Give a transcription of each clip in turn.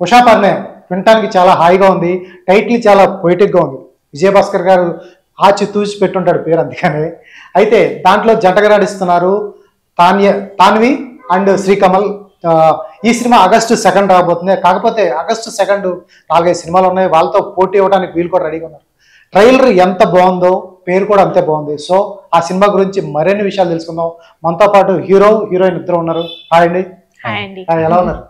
ఉషాపర్ణే వినటానికి చాలా హాయిగా ఉంది, టైటిల్ చాలా పొయిటిక్గా ఉంది. విజయభాస్కర్ గారు ఆచి తూచి పెట్టుంటాడు పేరు అందుకని. అయితే దాంట్లో జంటగా నటిస్తున్నారు తాన్వి అండ్ శ్రీకమల్. ఈ సినిమా ఆగస్టు 2 రాబోతుంది. కాకపోతే ఆగస్టు 2 4-5 సినిమాలు ఉన్నాయి, వాళ్ళతో పోటీ ఇవ్వడానికి వీళ్ళు కూడా రెడీగా ఉన్నారు. ట్రైలర్ ఎంత బాగుందో పేరు కూడా అంతే బాగుంది. సో ఆ సినిమా గురించి మరిన్ని విషయాలు తెలుసుకుందాం. మనతో పాటు హీరో హీరోయిన్ ఇద్దరు ఉన్నారు. హాయ్ అండి. ఎలా ఉన్నారు?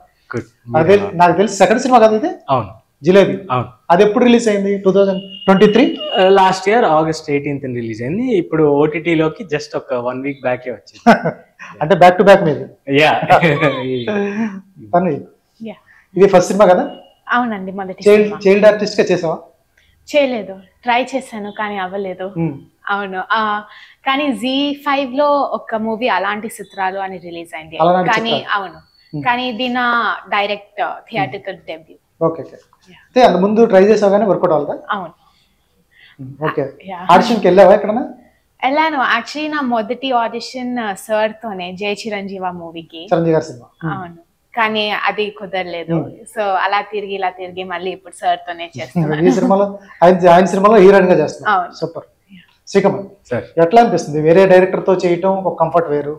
నాకు తెలిసి సెకండ్ సినిమా కదా ఇది? అవును, జిలేబీ. అవును. అది ఎప్పుడు రిలీజ్ అయింది? 2023 లాస్ట్ ఇయర్ August 18 రిలీజ్ అయింది. ఇప్పుడు ఓటీటీలోకి జస్ట్ ఒక 1 వీక్ బ్యాకే వచ్చింది. అంటే బ్యాక్ టు బ్యాక్ మీద. యా. ఇది ఫస్ట్ సినిమా కదా? అవునండి, మొదటి. చైల్డ్ ఆర్టిస్ట్ గా చేసావా? చేయలేదు, ట్రై చేశాను కానీ అవ్వలేదు. అవును, కానీ Z5 లో ఒక మూవీ అలాంటి చిత్రాలు అని రిలీజ్ అయింది. కానీ అవును, కానీ ఇది నా డైరెక్ట్ థియేట్రికల్ డెబ్యూ. ఓకే. అయితే అంత ముందు ట్రై చేసావు కానీ వర్కౌట్ అవ్వలేదా? అవును. ఓకే. ఆడిషన్కి వెళ్ళావా ఎక్కడన్నా? వెళ్ళాను. యాక్చువల్లీ నా మొదటి ఆడిషన్ సార్ తోనే, జై చిరంజీవ మూవీకి. చిరంజీవి గారి సినిమా. అవును, కానీ అది కుదరలేదు. సో అలా తిరిగి ఇలా తిరిగి మళ్ళీ ఇప్పుడు సార్ తోనే చేస్తున్నాను. ఈ సినిమాలో ఆయన సినిమాలో హీరోయిన్ గా చేస్తున్నాను. సూపర్. శ్రీకమల్, ఎట్లా అనిపిస్తుంది? వేరే డైరెక్టర్ తో చేయటం ఒక కంఫర్ట్ వేరు,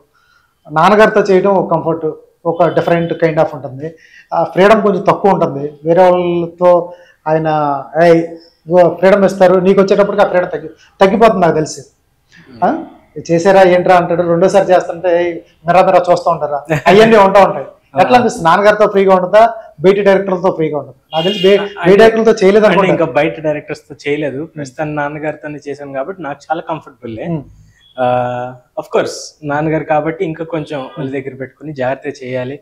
నాన్నగారితో చేయటం ఒక కంఫర్ట్, ఒక డిఫరెంట్ కైండ్ ఆఫ్ ఉంటుంది. ఫ్రీడమ్ కొంచెం తక్కువ ఉంటుంది. వేరే వాళ్ళతో ఆయన ఫ్రీడమ్ ఇస్తారు, నీకు వచ్చేటప్పటికి ఆ ఫ్రీడమ్ తగ్గిపోతుంది నాకు తెలిసి. చేసారా ఏంట్రా అంటాడు, రెండోసారి చేస్తుంటే మెరా చూస్తూ ఉంటారా, అవన్నీ ఉంటా ఉంటాయి. ఎట్లా అనిపిస్తుంది? నాన్నగారితో ఫ్రీగా ఉంటుందా, బయట డైరెక్టర్లతో ఫ్రీగా ఉంటుంది? నాకు తెలిసి బయట డైరెక్టర్లతో చేయలేదు అనుకుంటా. ఇంకా బయట డైరెక్టర్స్ తో చేయలేదు, ప్రస్తుతం నాన్నగారితోనే చేశాను కాబట్టి నాకు చాలా కంఫర్టబుల్. అఫ్ కోర్స్ నాన్నగారు కాబట్టి ఇంకా కొంచెం వాళ్ళ దగ్గర పెట్టుకుని జాగ్రత్తగా చేయాలి,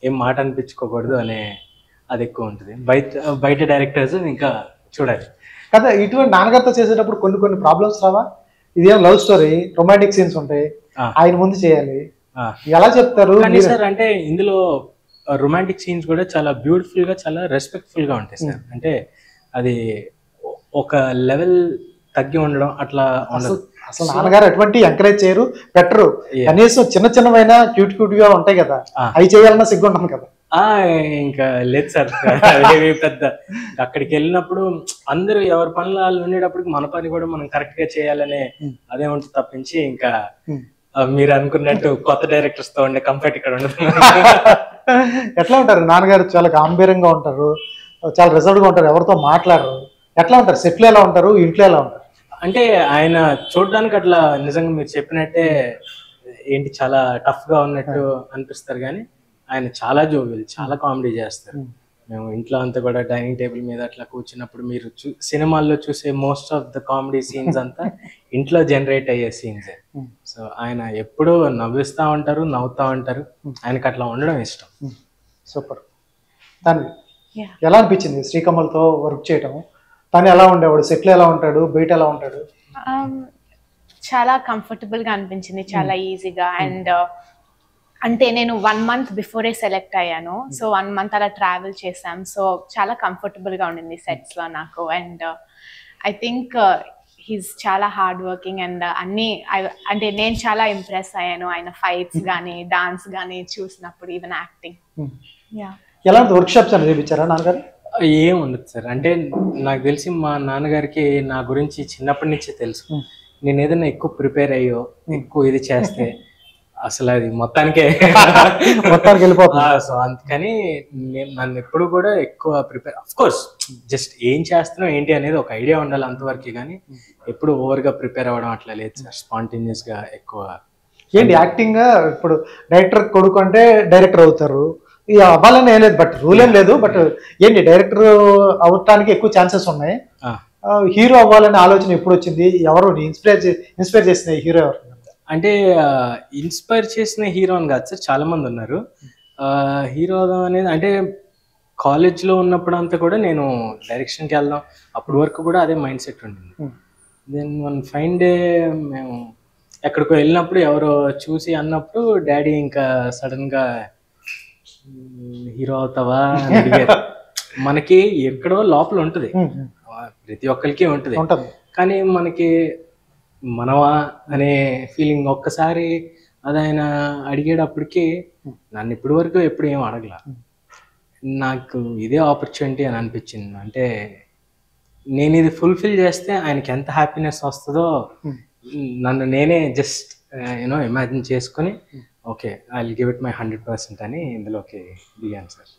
ఏం మాట అనిపించుకోకూడదు అనే అది ఎక్కువ ఉంటుంది. బయట డైరెక్టర్స్ ఇంకా చూడాలి కదా. ఇటువంటి నాన్నగారితో చేసేటప్పుడు కొన్ని ప్రాబ్లమ్స్ రావా? ఇదేం లవ్ స్టోరీ, రొమాంటిక్ సీన్స్ ఉంటాయి, ఆయన ముందు చేయాలి, ఎలా చెప్తారు సార్? అంటే ఇందులో రొమాంటిక్ సీన్స్ కూడా చాలా బ్యూటిఫుల్ గా, చాలా రెస్పెక్ట్ఫుల్ గా ఉంటాయి సార్. అంటే అది ఒక లెవెల్ తగ్గి ఉండడం అట్లా ఉండదు. అసలు నాన్నగారు ఎటువంటి ఎంకరేజ్ చేయరు, పెట్టరు. కనీసం చిన్నవైనా క్యూట్ గా ఉంటాయి కదా, అవి చేయాలన్నా సిగ్గు ఉంటుంది కదా. ఇంకా లేదు సార్, పెద్ద అక్కడికి వెళ్ళినప్పుడు అందరూ ఎవరి పనులు వాళ్ళు ఉండేటప్పటికి మన పని కూడా మనం కరెక్ట్ గా చేయాలనే అదే ఉంటుంది తప్పించి ఇంకా మీరు అనుకున్నట్టు కొత్త డైరెక్టర్స్ తో ఉండే కంఫర్ట్ ఇక్కడ ఉండదు. ఎట్లా ఉంటారు నాన్నగారు? చాలా గాంభీర్యంగా ఉంటారు, చాలా రిజర్వ్డ్ గా ఉంటారు, ఎవరితో మాట్లాడరు. ఎట్లా ఉంటారు? సెట్లు ఎలా ఉంటారు, ఇంట్లో ఎలా ఉంటారు? అంటే ఆయన చూడడానికి అట్లా నిజంగా మీరు చెప్పినట్టే ఏంటి చాలా టఫ్ గా ఉన్నట్టు అనిపిస్తారు, కానీ ఆయన చాలా జోవియల్, చాలా కామెడీ చేస్తారు. మేము ఇంట్లో అంతా కూడా డైనింగ్ టేబుల్ మీద అట్లా కూర్చున్నప్పుడు మీరు సినిమాల్లో చూసే most of the comedy scenes అంతా ఇంట్లో జనరేట్ అయ్యే సీన్స్. సో ఆయన ఎప్పుడూ నవ్విస్తూ ఉంటారు, నవ్వుతూ ఉంటారు, ఆయనకి అట్లా ఉండడం ఇష్టం. సూపర్. తను ఎలా అనిపించింది శ్రీకమల్తో వర్క్ చేయటం? తను ఎలా ఉండేవాడు, సెట్లు ఎలా ఉంటాడు, బయట ఎలా ఉంటాడు? చాలా కంఫర్టబుల్ గా అనిపించింది, చాలా ఈజీగా. అండ్ అంటే నేను 1 month బిఫోరే సెలెక్ట్ అయ్యాను. సో 1 month అలా ట్రావెల్ చేసాం. సో చాలా కంఫర్టబుల్ గా ఉండింది సెట్స్ లో నాకు. అండ్ ఐ థింక్ హీస్ చాలా హార్డ్ వర్కింగ్. అండ్ అన్ని అంటే నేను చాలా ఇంప్రెస్ అయ్యాను ఆయన ఫైట్స్ కానీ డాన్స్ కానీ చూసినప్పుడు, ఈవెన్ యాక్టింగ్. ఎలా వర్క్ షాప్స్ అని చేయించారా నాన్నగారు? ఏం ఉండదు సార్. అంటే నాకు తెలిసి మా నాన్నగారికి నా గురించి చిన్నప్పటి నుంచే తెలుసు. నేను ఏదైనా ఎక్కువ ప్రిపేర్ అయ్యో, ఎక్కువ ఇది చేస్తే అసలు అది మొత్తానికి వెళ్ళిపోతుంది. సో అందుకని నన్ను ఎప్పుడు కూడా ఎక్కువ ప్రిపేర్, అఫ్ కోర్స్ జస్ట్ ఏం చేస్తున్నావు ఏంటి అనేది ఒక ఐడియా ఉండాలి అంతవరకు, కానీ ఎప్పుడు ఓవర్ గా ప్రిపేర్ అవ్వడం అట్లా లేదు సార్. స్పాంటేనియస్ గా ఎక్కువ. ఏంటి యాక్టింగ్ గా ఇప్పుడు డైరెక్టర్ కొడుకు అంటే డైరెక్టర్ అవుతారు, ఇక అవ్వాలని ఏం లేదు, బట్ రూల్ ఏం లేదు. బట్ ఏంటి డైరెక్టర్ అవటానికి ఎక్కువ ఛాన్సెస్ ఉన్నాయి. హీరో అవ్వాలనే ఆలోచన ఎప్పుడు వచ్చింది? ఎవరు ఇన్స్పైర్ చేసిన హీరో ఎవరు? అంటే ఇన్స్పైర్ చేసిన హీరో అని కాదు సార్, చాలా మంది ఉన్నారు. హీరో అనేది అంటే కాలేజ్లో ఉన్నప్పుడు అంతా కూడా నేను డైరెక్షన్కి వెళ్దాం, అప్పటి వరకు కూడా అదే మైండ్ సెట్ ఉండింది. దెన్ వన్ ఫైన్ డే మేము ఎక్కడికో వెళ్ళినప్పుడు ఎవరో చూసి అన్నప్పుడు డాడీ ఇంకా సడన్గా హీరో అవుతావా అని అడిగారు. మనకి ఎక్కడో లోపల ఉంటుంది, ప్రతి ఒక్కరికి ఉంటుంది, కానీ మనకి మనవా అనే ఫీలింగ్ ఒక్కసారి అది ఆయన అడిగేటప్పటికి నన్ను ఇప్పటి వరకు ఎప్పుడు ఏం అడగల. నాకు ఇదే ఆపర్చునిటీ అని అనిపించింది. అంటే నేను ఇది ఫుల్ఫిల్ చేస్తే ఆయనకి ఎంత హ్యాపీనెస్ వస్తుందో నన్ను నేనే జస్ట్ ఇమాజిన్ చేసుకుని okay I will give it my 100% అని ఇందులోకి దిగాను సార్.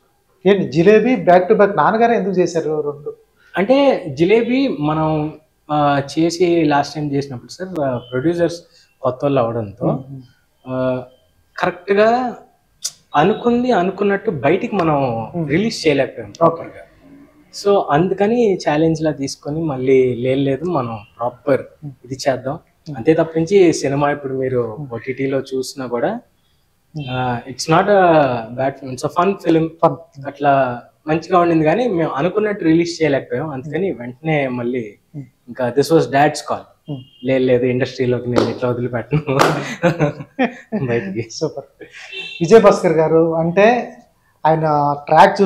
ఏంటి జిలేబీ బ్యాక్ టు బ్యాక్ నాన్నగారు ఎందుకు చేశారు రెండు? అంటే జిలేబీ మనం చేసి లాస్ట్ టైం చేసినప్పుడు సార్ ప్రొడ్యూసర్స్ కొత్త వాళ్ళు అవడంతో కరెక్ట్గా అనుకున్నట్టు బయటికి మనం రిలీజ్ చేయలేకపోయాం ప్రాపర్గా. సో అందుకని ఛాలెంజ్ లా తీసుకొని మళ్ళీ లేదు మనం ప్రాపర్ ఇది చేద్దాం అంతే తప్పించి సినిమా ఇప్పుడు మీరు ఓటీటీలో చూసినా కూడా it's not bad film, it's fun film. అట్లా మంచిగా ఉండింది కానీ మేము అనుకున్నట్టు రిలీజ్ చేయలేకపోయాం. అందుకని వెంటనే మళ్ళీ ఇంకా దిస్ వాజ్ డాడ్స్ కాల్, లేదు ఇండస్ట్రీలోకి నేను ఇట్లా వదిలిపెట్టను బయటికి. సూపర్. విజయ్ భాస్కర్ గారు అంటే ఆయన ట్రాక్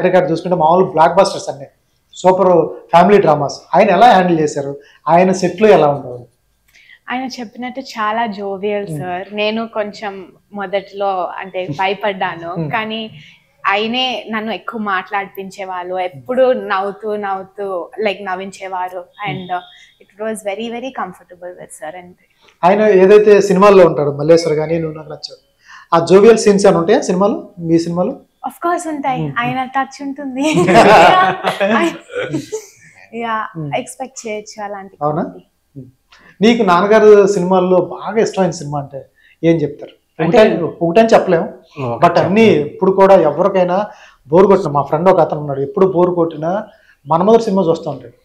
రికార్డ్ చూసుకుంటే మామూలు బ్లాక్ బస్టర్స్ అన్నీ సూపర్ ఫ్యామిలీ డ్రామాస్. ఆయన ఎలా హ్యాండిల్ చేశారు? ఆయన సెట్లు ఎలా ఉండేవారు? ఆయన చెప్పినట్టు చాలా జోవియల్ సార్. నేను కొంచెం మొదట్లో అంటే భయపడ్డాను, కానీ ఆయనే నన్ను ఎక్కువ మాట్లాడిపించేవాళ్ళు, ఎప్పుడు నవ్వుతూ లైక్ నవ్వించేవారు. And it was very very comfortable with sir. అంతే. ఆయన ఏదైతే సినిమాల్లో ఉంటాడు మల్లేశ్వర్ కానీ నువ్వు నాకు నచ్చావు, ఆ జోవియల్ సీన్స్ అని ఉంటాయా సినిమాలు, మీ సినిమాలు? ఆఫ్ కోర్స్ ఉంటాయి. ఆయన టచ్ ఉంటుంది, ఎక్స్పెక్ట్ చేయొచ్చు అలాంటి. అవునా? నీకు నాన్నగారు సినిమాల్లో బాగా ఇష్టమైన సినిమా అంటే ఏం చెప్తారు? ఒకటని చెప్పలేము, బట్ అన్ని ఇప్పుడు కూడా ఎవరికైనా బోర్ కొట్టిన, మా ఫ్రెండ్ ఒక అతను ఉన్నాడు, ఎప్పుడు బోర్ కొట్టినా మన్మధుడు సినిమా చూస్తూ ఉంటాడు.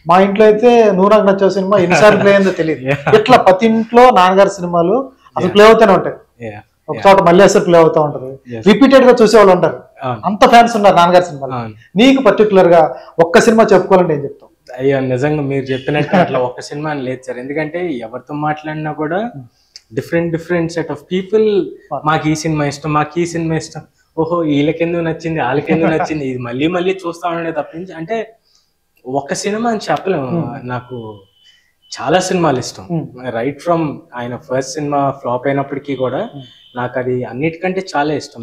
మా ఇంట్లో అయితే నువ్వు నాకు నచ్చే సినిమా ఎన్నిసార్లు ప్లే అయిందో తెలియదు. ఇట్లా ప్రతి ఇంట్లో నాన్నగారి సినిమాలు అసలు ప్లే అవుతూనే ఉంటాయి. ఒక చోట మల్లేశ్వర్ ప్లే అవుతూ ఉంటది, రిపీటెడ్ గా చూసేవాళ్ళు ఉంటారు. అంత ఫ్యాన్స్ ఉన్నారు నాన్నగారి సినిమాలు. నీకు పర్టికులర్ గా ఒక్క సినిమా చెప్పుకోవాలంటే ఏం చెప్తావు? అయ్యో నిజంగా మీరు చెప్పినట్టు అట్లా ఒక్క సినిమా అని లేదు సార్. ఎందుకంటే ఎవరితో మాట్లాడినా కూడా డిఫరెంట్ సెట్ ఆఫ్ పీపుల్ మాకు ఈ సినిమా ఇష్టం, మాకు ఈ సినిమా ఇష్టం, ఓహో వీళ్ళకెందుకు నచ్చింది, వాళ్ళకెందుకు నచ్చింది, ఇది మళ్ళీ చూస్తా ఉండే తప్పించి అంటే ఒక్క సినిమా అని చెప్పలేము. నాకు చాలా సినిమాలు ఇష్టం. రైట్ ఫ్రమ్ ఆయన ఫస్ట్ సినిమా ఫ్లాప్ అయినప్పటికీ కూడా నాకు అది అన్నిటికంటే చాలా ఇష్టం.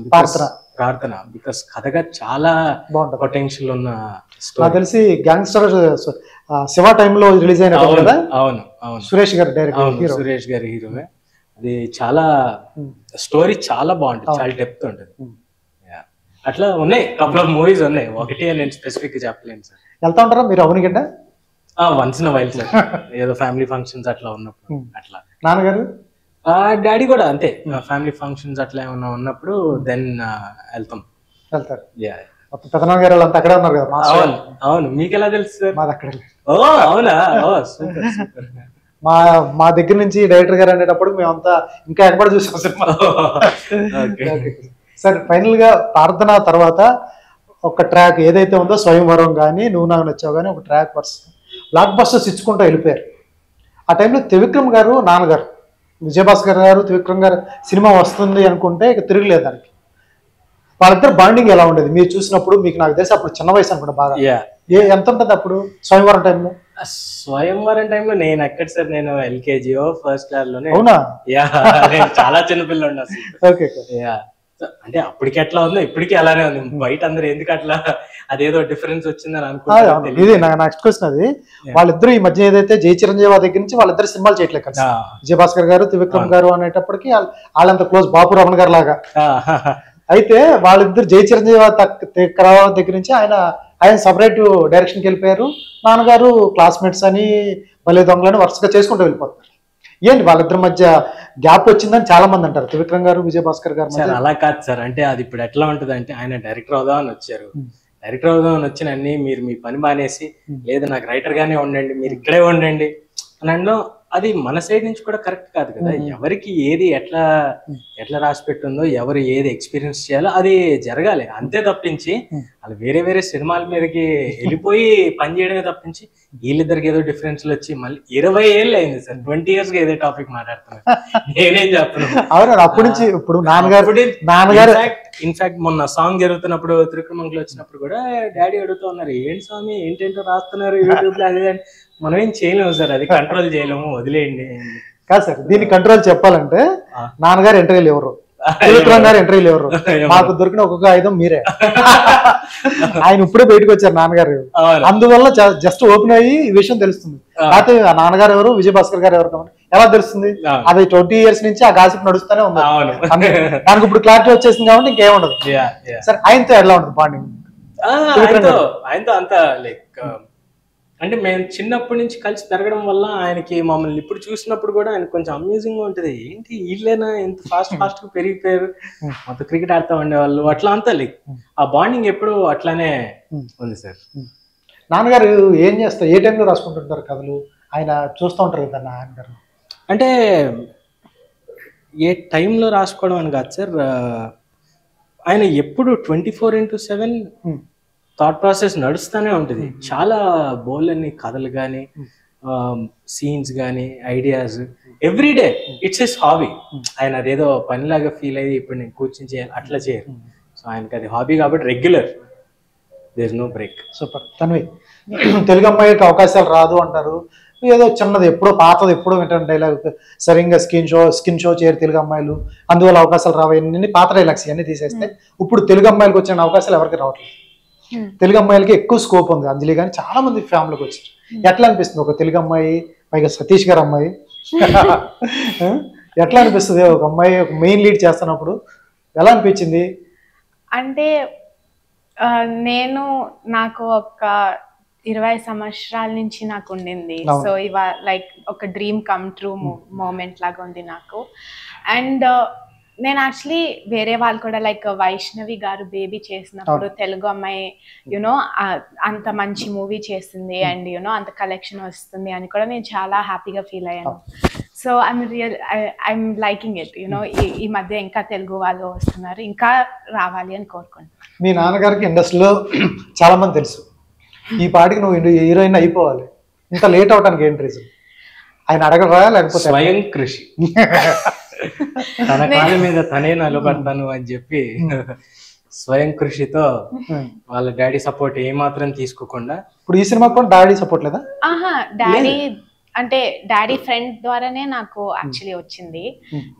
ప్రార్థన బికాస్ కథగా చాలా పొటెన్షియల్ ఉన్న నాకు తెలిసి గ్యాంగ్స్టర్ శివ టైంలో రిలీజ్ అయిన. అవును సురేష్ గారు డైరెక్టర్, సురేష్ గారి హీరోవే. అది చాలా స్టోరీ చాలా బాగుంటుంది, చాలా డెప్త్ ఉంటుంది. అట్లా ఉన్నాయి కపుల్ ఆఫ్ మూవీస్ ఉన్నాయి, ఒకటి నేను స్పెసిఫిక్ గా చెప్పలేను సార్. వెళ్తా ఉంటారా మీరు Avanigadda? Once in while sir, ఏదో ఫ్యామిలీ ఫంక్షన్స్ అట్లా ఉన్నప్పుడు. అట్లా నాన్నగారు డాడీ కూడా అంతే, ఫ్యామిలీ ఫంక్షన్స్ అట్లా ఏమన్నా ఉన్నప్పుడు దెన్ వెళ్తారు. పెదనాన్న గారు వాళ్ళంతా అక్కడే ఉన్నారు కదా. అవును, మీకు ఎలా తెలుసు సార్? మాది అక్కడే. ఓ అవునా, ఓ సూపర్ సూపర్. మా దగ్గర నుంచి డైరెక్టర్ గారు అనేటప్పుడు మేమంతా ఇంకా ఎక్కడ చూసాం సినిమా. సరే, ఫైనల్ గా ప్రార్థన తర్వాత ఒక ట్రాక్ ఏదైతే ఉందో స్వయంవరం కానీ నువ్వు నాకు నచ్చావు కానీ ఒక ట్రాక్ బ్లాక్ బస్టర్స్ ఇచ్చుకుంటూ వెళ్ళిపోయారు. ఆ టైంలో త్రివిక్రమ్ గారు నాన్నగారు, విజయభాస్కర్ గారు త్రివిక్రమ్ గారు సినిమా వస్తుంది అనుకుంటే ఇక తిరగలేదు దానికి. వాళ్ళిద్దరు బాండింగ్ ఎలా ఉండేది మీరు చూసినప్పుడు? మీకు నాకు తెలిసి అప్పుడు చిన్న వయసు అనుకుంటా బాగా. ఎంత ఉంటుంది అప్పుడు స్వయంవరం టైంలో? స్వయంవరం టైంలో నేను ఎక్కడ సార్, నేను ఎల్కేజీ ఫస్ట్ క్లాస్ లోనే. అవునా? చాలా చిన్నపిల్ల ఓకే. అంటే అప్పటికి ఎట్లా ఉందో ఇప్పటికీ అలానే ఉంది. బయట అందరూ ఎందుకు అట్లా అదేదో డిఫరెన్స్ వచ్చిందని అనుకుంటున్నాను. ఇది నెక్స్ట్ క్వశ్చన్. అది వాళ్ళిద్దరు ఈ మధ్య ఏదైతే జై చిరంజీవి దగ్గర నుంచి వాళ్ళిద్దరు సినిమాలు చేయట్లేదు కదా, విజయభాస్కర్ గారు త్రివిక్రమ్ గారు అనేటప్పటికి వాళ్ళంత క్లోజ్, బాపు రమణ గారు లాగా. అయితే వాళ్ళిద్దరు జై చిరంజీవి దగ్గర నుంచి ఆయన సపరేట్ డైరెక్షన్కి వెళ్ళిపోయారు. నాన్నగారు క్లాస్మేట్స్ అని భలే దొంగలని వరుసగా చేసుకుంటూ వెళ్ళిపోతారు. ఏంటి వాళ్ళిద్దరి మధ్య గ్యాప్ వచ్చిందని చాలా మంది అంటారు, త్రివిక్రమ్ గారు విజయభాస్కర్ గారు. సార్ అలా కాదు సార్, అంటే అది ఇప్పుడు ఎట్లా ఉంటుంది అంటే ఆయన డైరెక్టర్ అవుదామని వచ్చారు. డైరెక్టర్ అవుదామని వచ్చిన అన్ని మీరు మీ పని మానేసి లేదు నాకు రైటర్ గానే ఉండండి, మీరు ఇక్కడే ఉండండి అని అనడం అది మన సైడ్ నుంచి కూడా కరెక్ట్ కాదు కదా. ఎవరికి ఏది ఎట్లా రాసి పెట్టుందో, ఎవరు ఏది ఎక్స్పీరియన్స్ చేయాలో అది జరగాలి అంతే తప్పించి వాళ్ళు వేరే సినిమాల మీదకి వెళ్ళిపోయి పని చేయడమే తప్పించి వీళ్ళిద్దరికి ఏదో డిఫరెన్స్లు వచ్చి మళ్ళీ 20 ఏళ్ళు అయింది సార్, 20 years గా ఏదో టాపిక్ మాట్లాడుతున్నారు. నేనేం చెప్తున్నాను అవును అప్పటి నుంచి ఇప్పుడు నాన్నగారు ఇన్ఫాక్ట్ మొన్న సాంగ్ జరుగుతున్నప్పుడు త్రికృమంలో వచ్చినప్పుడు కూడా డాడీ అడుగుతూ ఉన్నారు, ఏంటి స్వామి ఏంటేంటో రాస్తున్నారు యూట్యూబ్ లో, అదే మనం ఏం చేయలేము సార్, అది కంట్రోల్ చేయలేము, వదిలేయండి. కాదు సార్, దీన్ని కంట్రోల్ చెప్పాలంటే నాన్నగారు ఇంటర్వ్యూలు ఎవరు త్రివిక్రమ్ గారు ఇంటర్వ్యూలు ఎవరు, మాకు దొరికిన ఒక్కొక్క ఆయుధం మీరే. ఆయన ఇప్పుడే బయటకు వచ్చారు నాన్నగారు, అందువల్ల జస్ట్ ఓపెన్ అయ్యి ఈ విషయం తెలుస్తుంది. లేకపోతే ఆ నాన్నగారు ఎవరు, విజయభాస్కర్ గారు ఎవరు ఎలా తెలుస్తుంది? అది 20 years నుంచి ఆ గాసిప్ నడుస్తూనే ఉంది. దానికి ఇప్పుడు క్లారిటీ వచ్చేసింది కాబట్టి ఇంకేముండదు. సరే, ఆయనతో ఎలా ఉంటుంది బాండింగ్? ఆయనతో అంత లైక్ అంటే మేము చిన్నప్పటి నుంచి కలిసి పెరగడం వల్ల ఆయనకి మమ్మల్ని ఇప్పుడు చూసినప్పుడు కూడా ఆయన కొంచెం అమ్యూజింగ్ గా ఉంటది. ఏంటి వీళ్ళైనా ఎంత ఫాస్ట్ గా పెరిగిపోయారు, మొత్తం క్రికెట్ ఆడుతూ ఉండేవాళ్ళు, అట్లా అంతా లైక్ ఆ బాండింగ్ ఎప్పుడు అట్లానే ఉంది సార్. నాన్నగారు ఏం చేస్తారు, ఏ టైంలో రాసుకుంటుంటారు కథలు? ఆయన చూస్తూ ఉంటారు కదా నాన్నగారు. అంటే ఏ టైంలో రాసుకోవడం అని కాదు సార్, ఆయన ఎప్పుడు 24/7 థాట్ ప్రాసెస్ నడుస్తూనే ఉంటుంది. చాలా బోల్ అన్ని కథలు కానీ సీన్స్ కానీ ideas everyday it's his hobby. ఆయన అదేదో పనిలాగా ఫీల్ అయ్యి ఇప్పుడు నేను కూర్చొని చేయాలి అట్లా చేయరు. సో ఆయనకి అది హాబీ కాబట్టి regular, there is no break. Super. Tanvi, Telugu అమ్మాయికి అవకాశాలు రాదు అంటారు, ఏదో చిన్నది ఎప్పుడో పాతది ఎప్పుడో వింటాను డైలాగ్, సరిగ్గా స్కిన్ షో చేయరు తెలుగు అమ్మాయిలు, అందువల్ల అవకాశాలు రావు, ఇన్ని పాత డైలాగ్స్ ఇవన్నీ తీసేస్తే ఇప్పుడు తెలుగు అమ్మాయిలకు వచ్చిన అవకాశాలు ఎవరికి రావట్లేదు. తెలుగు అమ్మాయిలకి ఎక్కువ స్కోప్ ఉంది. అంజలి కానీ చాలా మంది ఫ్యామిలీకి వచ్చారు. ఎట్లా అనిపిస్తుంది ఒక తెలుగు అమ్మాయి, పైగా సతీష్ గారు అమ్మాయి, ఎట్లా అనిపిస్తుంది ఒక అమ్మాయి ఒక మెయిన్ లీడ్ చేస్తున్నప్పుడు? ఎలా అనిపించింది? అంటే నాకు ఒక 20 సంవత్సరాల నుంచి నాకు ఉండింది. సో లైక్ ఒక డ్రీమ్ కమ్ ట్రూ మూమెంట్ లాగా ఉంది నాకు. అండ్ నేను యాక్చువల్లీ వేరే వాళ్ళు కూడా లైక్ వైష్ణవి గారు బేబీ చేసినప్పుడు తెలుగు అమ్మాయి యునో అంత మంచి మూవీ చేసింది అండ్ యునో అంత కలెక్షన్ వస్తుంది అని కూడా నేను చాలా హ్యాపీగా ఫీల్ అయ్యాను. So I'm liking it you know. ఈ మధ్య ఇంకా తెలుగు వాళ్ళు వస్తున్నారు, ఇంకా రావాలి అని కోరుకుంటున్నాను. మీ నాన్నగారికి ఇండస్ట్రీలో చాలా మంది తెలుసు, ఈ పాటికి నువ్వు హీరోయిన్ అయిపోవాలి, ఇంత లేట్ అవడానికి ఏంటి రీజన్? ఆయన అడగరా లేకపోతే స్వయం కృషి, తన కాళ్ళ మీద తనే నిలబడతాను అని చెప్పి స్వయం కృషితో వాళ్ళ డాడీ సపోర్ట్ ఏమాత్రం తీసుకోకుండా. ఇప్పుడు ఈ సినిమా కూడా డాడీ సపోర్ట్ లేదా? డాడీ అంటే డాడీ ఫ్రెండ్ ద్వారానే నాకు యాక్చువల్లీ వచ్చింది.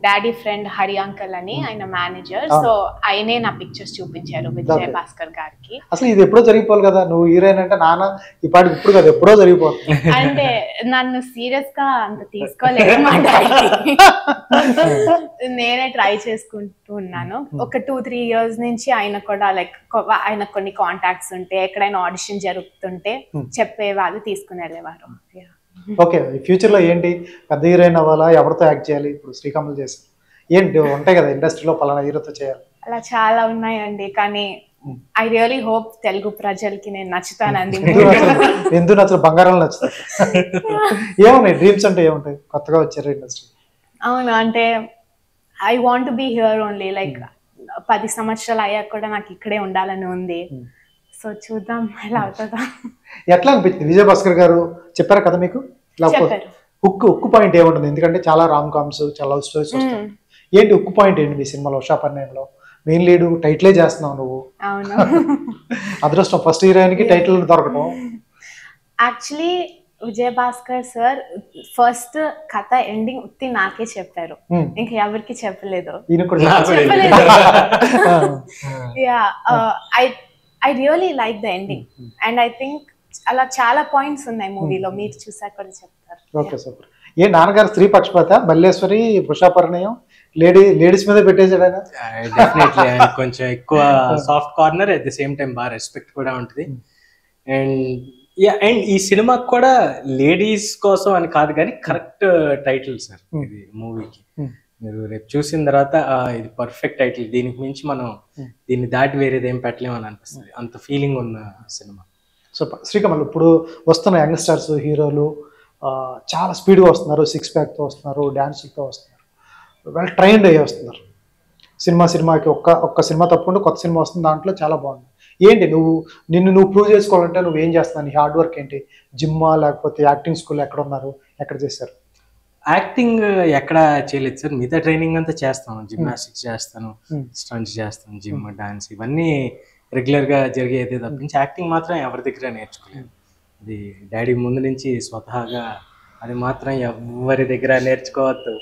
డాడీ ఫ్రెండ్ హరి అంకల్ అని ఆయన మేనేజర్, సో ఆయనే నా పిక్చర్స్ చూపించారు విజయ్ భాస్కర్ గారికి. అసలు ఇది ఎప్పుడో జరిగిపోవాలి కదా, నువ్వు హీరోయిన్ అంటే నాన్న ఈ పాటికి ఇప్పుడు కదా ఎప్పుడో జరిగిపోతుంది. అంటే నన్ను సీరియస్ గా అంత తీసుకోలేదు మా డాడీ. నేనే ట్రై చేసుకుంటూ ఉన్నాను. ఒక 2-3 years నుంచి ఆయన కూడా లైక్ ఆయన కొన్ని కాంటాక్ట్స్ ఉంటే ఎక్కడైనా ఆడిషన్ జరుగుతుంటే చెప్పేవాళ్ళు, తీసుకుని వెళ్ళేవారు. ఓకే, ఫ్యూచర్ లో ఏంటి, పెద్ద హీరోయిన్ అవ్వాలా, ఎవరితో యాక్ట్ చేయాలి? ఇప్పుడు శ్రీకమల్ చేసి ఏంటి ఉంటాయి కదా ఇండస్ట్రీలో పలానా హీరోతో చేయాలి, అలా చాలా ఉన్నాయండి. కానీ ఐ రియలీ హోప్ తెలుగు ప్రజలకి నేను నచ్చుతానండి. ఎందుకు నచ్చదు, బంగారం నచ్చుతుంది. ఏమున్నాయి డ్రీమ్స్ అంటే ఏముంటాయి? కొత్తగా వచ్చారు ఇండస్ట్రీ. అవును, అంటే I want be here only. Like 10 సంవత్సరాలు అయ్యాక కూడా నాకు ఇక్కడే ఉండాలని ఉంది. సో చూద్దాం ఎలా అవుతుందా. ఎట్లా అనిపించింది? విజయ్ భాస్కర్ గారు చెప్పారా కదా మీకు? ఉక్కు పాయింట్ ఏముంటుంది? ఎందుకంటే చాలా రామ్ కామ్స్, చాలా లవ్ స్టోరీస్ వస్తాయి. ఏంటి ఉక్కు పాయింట్ ఏంటి మీ సినిమాలో? ఉషాపర్ణయంలో మెయిన్ లీడ్ టైటిలే చేస్తున్నావు నువ్వు. అవును, అదృష్టం ఫస్ట్ హీరోయిన్ కి టైటిల్ దొరకడం. Actually Vijay Bhaskar sir first కథ ఎండింగ్ ఉత్తి నాకే చెప్పారు, ఇంకా ఎవరికి చెప్పలేదు. I really like the ending and I think అలా చాలా పాయింట్స్ ఉన్నాయి మూవీలో, మీరు చూసాక కూడా చెప్తారు. Okay, super. ఏ నాన్నగారు స్త్రీ పక్షపాత, మల్లేశ్వరి, ఉషాపర్ణయం లేడీస్ మీద పెట్టేసాడు ఆయన? డెఫినెట్లీ ఆయన కొంచెం ఎక్కువ soft corner, at the same time బాగా రెస్పెక్ట్ కూడా ఉంటుంది. అండ్ ఈ సినిమాకి కూడా లేడీస్ కోసం అని కాదు కానీ కరెక్ట్ టైటిల్ సార్ ఇది మూవీకి. మీరు రేపు చూసిన తర్వాత ఇది పర్ఫెక్ట్ టైటిల్, దీనికి మించి మనం దీన్ని దాటి వేరేది ఏం పెట్టలేమని అనిపిస్తుంది, అంత ఫీలింగ్ ఉన్న సినిమా. సూపర్. శ్రీకమల్, ఇప్పుడు వస్తున్న యంగ్స్టర్స్ హీరోలు చాలా స్పీడ్గా వస్తున్నారు, 6 ప్యాక్తో వస్తున్నారు, డ్యాన్సులతో వస్తున్నారు, వెల్ ట్రైన్డ్ అయ్యి వస్తున్నారు. సినిమాకి ఒక్క సినిమా తప్పకుండా కొత్త సినిమా వస్తుంది, దాంట్లో చాలా బాగుంది. ఏంటి నిన్ను ప్రూవ్ చేసుకోవాలంటే నువ్వు ఏం చేస్తున్నావు? నీ హార్డ్ వర్క్ ఏంటి? జిమ్మా లేకపోతే యాక్టింగ్ స్కూల్ ఎక్కడ ఉన్నారు, ఎక్కడ చేశారు? యాక్టింగ్ ఎక్కడ చేయలేదు సార్, మిగతా ట్రైనింగ్ అంతా చేస్తాను. జిమ్నాస్టిక్స్ చేస్తాను, స్టంట్స్ చేస్తాను, జిమ్, డాన్స్ ఇవన్నీ రెగ్యులర్ గా జరిగేది తప్పించి యాక్టింగ్ మాత్రం ఎవరి దగ్గర నేర్చుకోలేదు. అది డాడీ ముందు నుంచి స్వతహాగా అది మాత్రం ఎవరి దగ్గర నేర్చుకోవద్దు,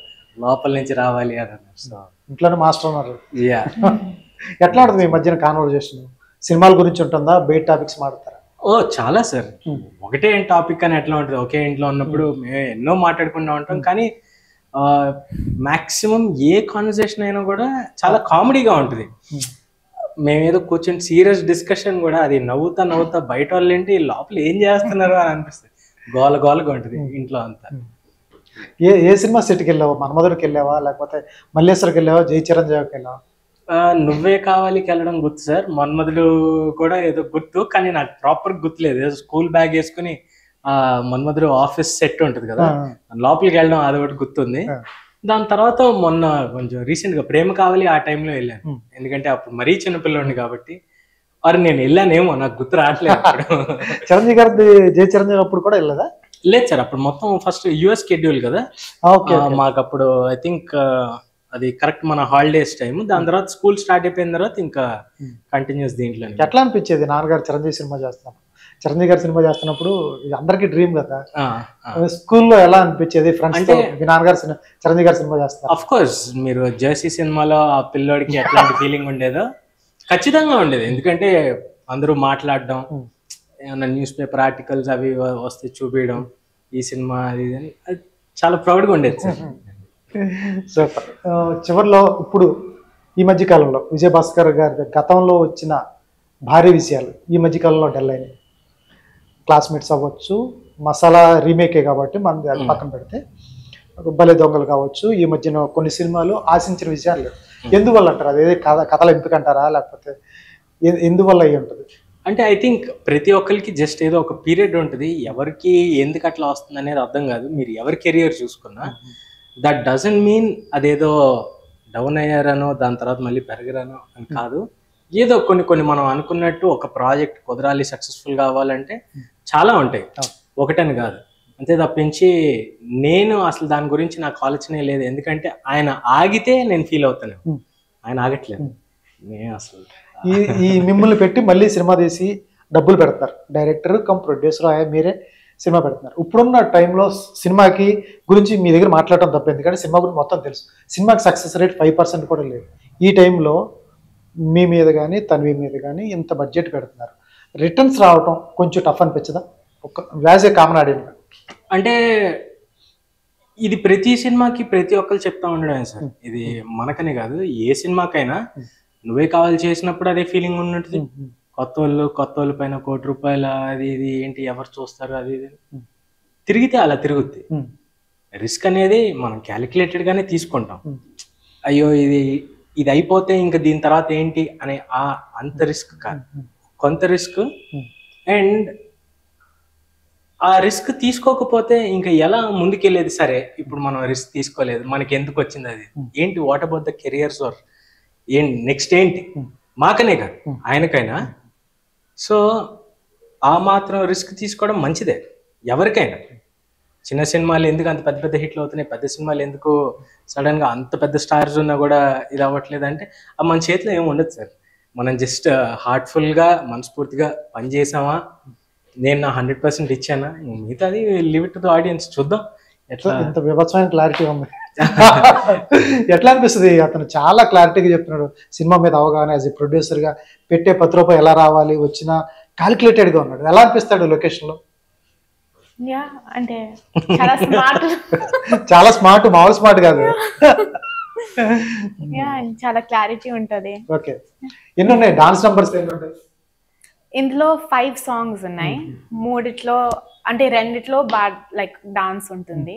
లోపల నుంచి రావాలి అని అన్నారు. సో ఇంట్లోనే మాస్టర్ ఉన్నారు. యా. ఎట్లా ఉంటుంది మీ మధ్యన కాన్వర్జేషన్? సినిమాల గురించి ఉంటుందా, బయట టాపిక్స్ మాట్లాడతారా? ఓ చాలా సార్. ఒకటే టాపిక్ అని ఎట్లా ఉంటుంది, ఒకే ఇంట్లో ఉన్నప్పుడు మేము ఎన్నో మాట్లాడుకుంటూ ఉంటాం. కానీ మాక్సిమం ఏ కాన్వర్సేషన్ అయినా కూడా చాలా కామెడీగా ఉంటుంది. మేమేదో కూర్చొని సీరియస్ డిస్కషన్ కూడా అది నవ్వుతా నవ్వుతా బయట వాళ్ళు ఏంటి లోపల ఏం చేస్తున్నారు అని అనిపిస్తుంది. గోల గోలగా ఉంటుంది ఇంట్లో అంతా. ఏ సినిమా సెట్కి వెళ్ళావా? మన్మధుడికి వెళ్ళావా, లేకపోతే మల్లేశ్వరికి వెళ్ళావా, జై చిరంజీవికి వెళ్ళావా? నువ్వే కావాలికి వెళ్ళడం గుర్తు సార్. మన్మధుడు కూడా ఏదో గుర్తు, కానీ నాకు ప్రాపర్ గుర్తులేదు. ఏదో స్కూల్ బ్యాగ్ వేసుకుని మన్మధుడు ఆఫీస్ సెట్ ఉంటుంది కదా, లోపలికి వెళ్ళడం అది ఒకటి గుర్తుంది. దాని తర్వాత మొన్న కొంచెం రీసెంట్ గా ప్రేమ కావాలి ఆ టైంలో వెళ్ళాను. ఎందుకంటే అప్పుడు మరీ చిన్నపిల్లని కాబట్టి. మరి నేను వెళ్ళానేమో నాకు గుర్తు రావట్లేదు. చిరంజీవి గారి జై చిరంజీవి అప్పుడు కూడా వెళ్ళదా? లేదు సార్, అప్పుడు మొత్తం ఫస్ట్ యుఎస్ షెడ్యూల్ కదా మాకు. అప్పుడు ఐ థింక్ అది కరెక్ట్ మన హాలిడేస్ టైం. దాని తర్వాత స్కూల్ స్టార్ట్ అయిపోయిన తర్వాత ఇంకా కంటిన్యూస్ దీంట్లో. ఎట్లా అనిపించేది నాన్నగారు చిరంజీవి సినిమా చేస్తున్నప్పుడు? చిరంజీవి గారి సినిమా చేస్తున్నప్పుడు అందరికి డ్రీమ్ కదా. స్కూల్లో ఎలా అనిపించేది ఫ్రెండ్స్ తో నాన్నగారు చిరంజీవి గారి సినిమా చేస్తారు? అఫ్ కోర్స్ మీరు జెర్సీ సినిమాలో ఆ పిల్లోడికి ఎట్లాంటి ఫీలింగ్ ఉండేదో ఖచ్చితంగా ఉండేది. ఎందుకంటే అందరూ మాట్లాడడం, ఏమన్నా న్యూస్ పేపర్ ఆర్టికల్స్ అవి వస్తే చూపించడం, ఈ సినిమా అది చాలా ప్రౌడ్గా ఉండేది సార్. సూపర్. చివరిలో ఇప్పుడు ఈ మధ్య కాలంలో విజయభాస్కర్ గారి గతంలో వచ్చిన భారీ విషయాలు ఈ మధ్య కాలంలో డల్ అయినాయి. క్లాస్మేట్స్ అవ్వచ్చు, మసాలా రీమేకే కాబట్టి మన అది పక్కన పెడితే భలే దొంగలు కావచ్చు, ఈ మధ్యన కొన్ని సినిమాలు ఆశించిన విషయాలు ఎందువల్ల అంటారు? అదే కథల ఎంపిక అంటారా, లేకపోతే ఎందువల్ల అయ్యి ఉంటుంది? అంటే ఐ థింక్ ప్రతి ఒక్కరికి జస్ట్ ఏదో ఒక పీరియడ్ ఉంటుంది, ఎవరికి ఎందుకు అట్లా వస్తుంది అనేది అర్థం కాదు. మీరు ఎవరి కెరియర్ చూసుకున్నా దట్ డజంట్ మీన్ అదేదో డౌన్ అయ్యారనో దాని తర్వాత మళ్ళీ పెరగరానో అని కాదు. ఏదో కొన్ని మనం అనుకున్నట్టు ఒక ప్రాజెక్ట్ కుదరాలి, సక్సెస్ఫుల్ కావాలంటే చాలా ఉంటాయి, ఒకటని కాదు. అంతే తప్పించి నేను అసలు దాని గురించి నాకు ఆలోచనే లేదు. ఎందుకంటే ఆయన ఆగితే నేను ఫీల్ అవుతాను, ఆయన ఆగట్లేదు. నేను అసలు ఈ మిమ్మల్ని పెట్టి మళ్ళీ సినిమా తీసి డబ్బులు పెడతారు, డైరెక్టర్ కమ్ ప్రొడ్యూసర్ మీరే సినిమా పెడుతున్నారు. ఇప్పుడున్న టైంలో సినిమాకి గురించి మీ దగ్గర మాట్లాడటం తప్ప, ఎందుకంటే సినిమా గురించి మొత్తం తెలుసు. సినిమాకి సక్సెస్ రేట్ 5% కూడా లేదు. ఈ టైంలో మీ మీద కానీ తన్వి మీద కానీ ఇంత బడ్జెట్ పెడుతున్నారు, రిటర్న్స్ రావటం కొంచెం టఫ్ అనిపించదా ఒక యాజ్ ఏ కామన్ ఆడియన్స్? అంటే ఇది ప్రతి సినిమాకి ప్రతి ఒక్కరు చెప్తా ఉండడం సార్. ఇది మనకనే కాదు, ఏ సినిమాకైనా నువ్వే కావాలి చేసినప్పుడు అదే ఫీలింగ్ ఉన్నట్టు. కొత్త వాళ్ళ పైన ₹1,00,00,000 అది ఇది ఏంటి ఎవరు చూస్తారు అది ఇది తిరిగితే అలా తిరుగుద్ది. రిస్క్ అనేది మనం క్యాలిక్యులేటెడ్ గానే తీసుకుంటాం. అయ్యో ఇది అయిపోతే ఇంకా దీని తర్వాత ఏంటి అనే అంత రిస్క్ కాదు, కొంత రిస్క్. అండ్ ఆ రిస్క్ తీసుకోకపోతే ఇంకా ఎలా ముందుకెళ్ళేది? సరే ఇప్పుడు మనం రిస్క్ తీసుకోలేదు, మనకి ఎందుకు వచ్చింది అది ఏంటి? What about the careers are ఏంటి నెక్స్ట్ ఏంటి? మాకనే కాదు ఆయనకైనా. సో ఆ మాత్రం రిస్క్ తీసుకోవడం మంచిదే ఎవరికైనా. చిన్న సినిమాలు ఎందుకు అంత పెద్ద పెద్ద హిట్లు అవుతున్నాయి, పెద్ద సినిమాలు ఎందుకు సడన్ గా అంత పెద్ద స్టార్స్ ఉన్నా కూడా ఇది అవ్వట్లేదు అంటే మన చేతిలో ఏమి ఉండదు సార్. మనం జస్ట్ హార్ట్ఫుల్ గా మనస్ఫూర్తిగా పని చేసామా, నేను నా 100% ఇచ్చానా, మిగతాది live it to the audience. చూద్దాం ఎట్లా. ఇంత విభత్సమైన క్లారిటీ ఉంది. ఎట్లా అనిపిస్తుంది? అతను చాలా క్లారిటీగా చెప్తున్నాడు సినిమా మీద అవగాహన. యాజ్ ఏ ప్రొడ్యూసర్ గా పెట్టే ₹10 ఎలా రావాలి వచ్చిన క్యాలిక్యులేటెడ్ గా ఉన్నాడు. ఎలా అనిపిస్తాడు లొకేషన్ లో? అంటే చాలా స్మార్ట్, చాలా స్మార్ట్, మామూలు స్మార్ట్ కాదు. చాలా క్లారిటీ ఉంటది. ఓకే, ఎన్ని ఉన్నాయి డాన్స్ నంబర్స్? ఎన్ని ఉంటాయి ఇందులో? 5 songs ఉన్నాయి. 3 అంటే 2 బాగా లైక్ డాన్స్ ఉంటుంది.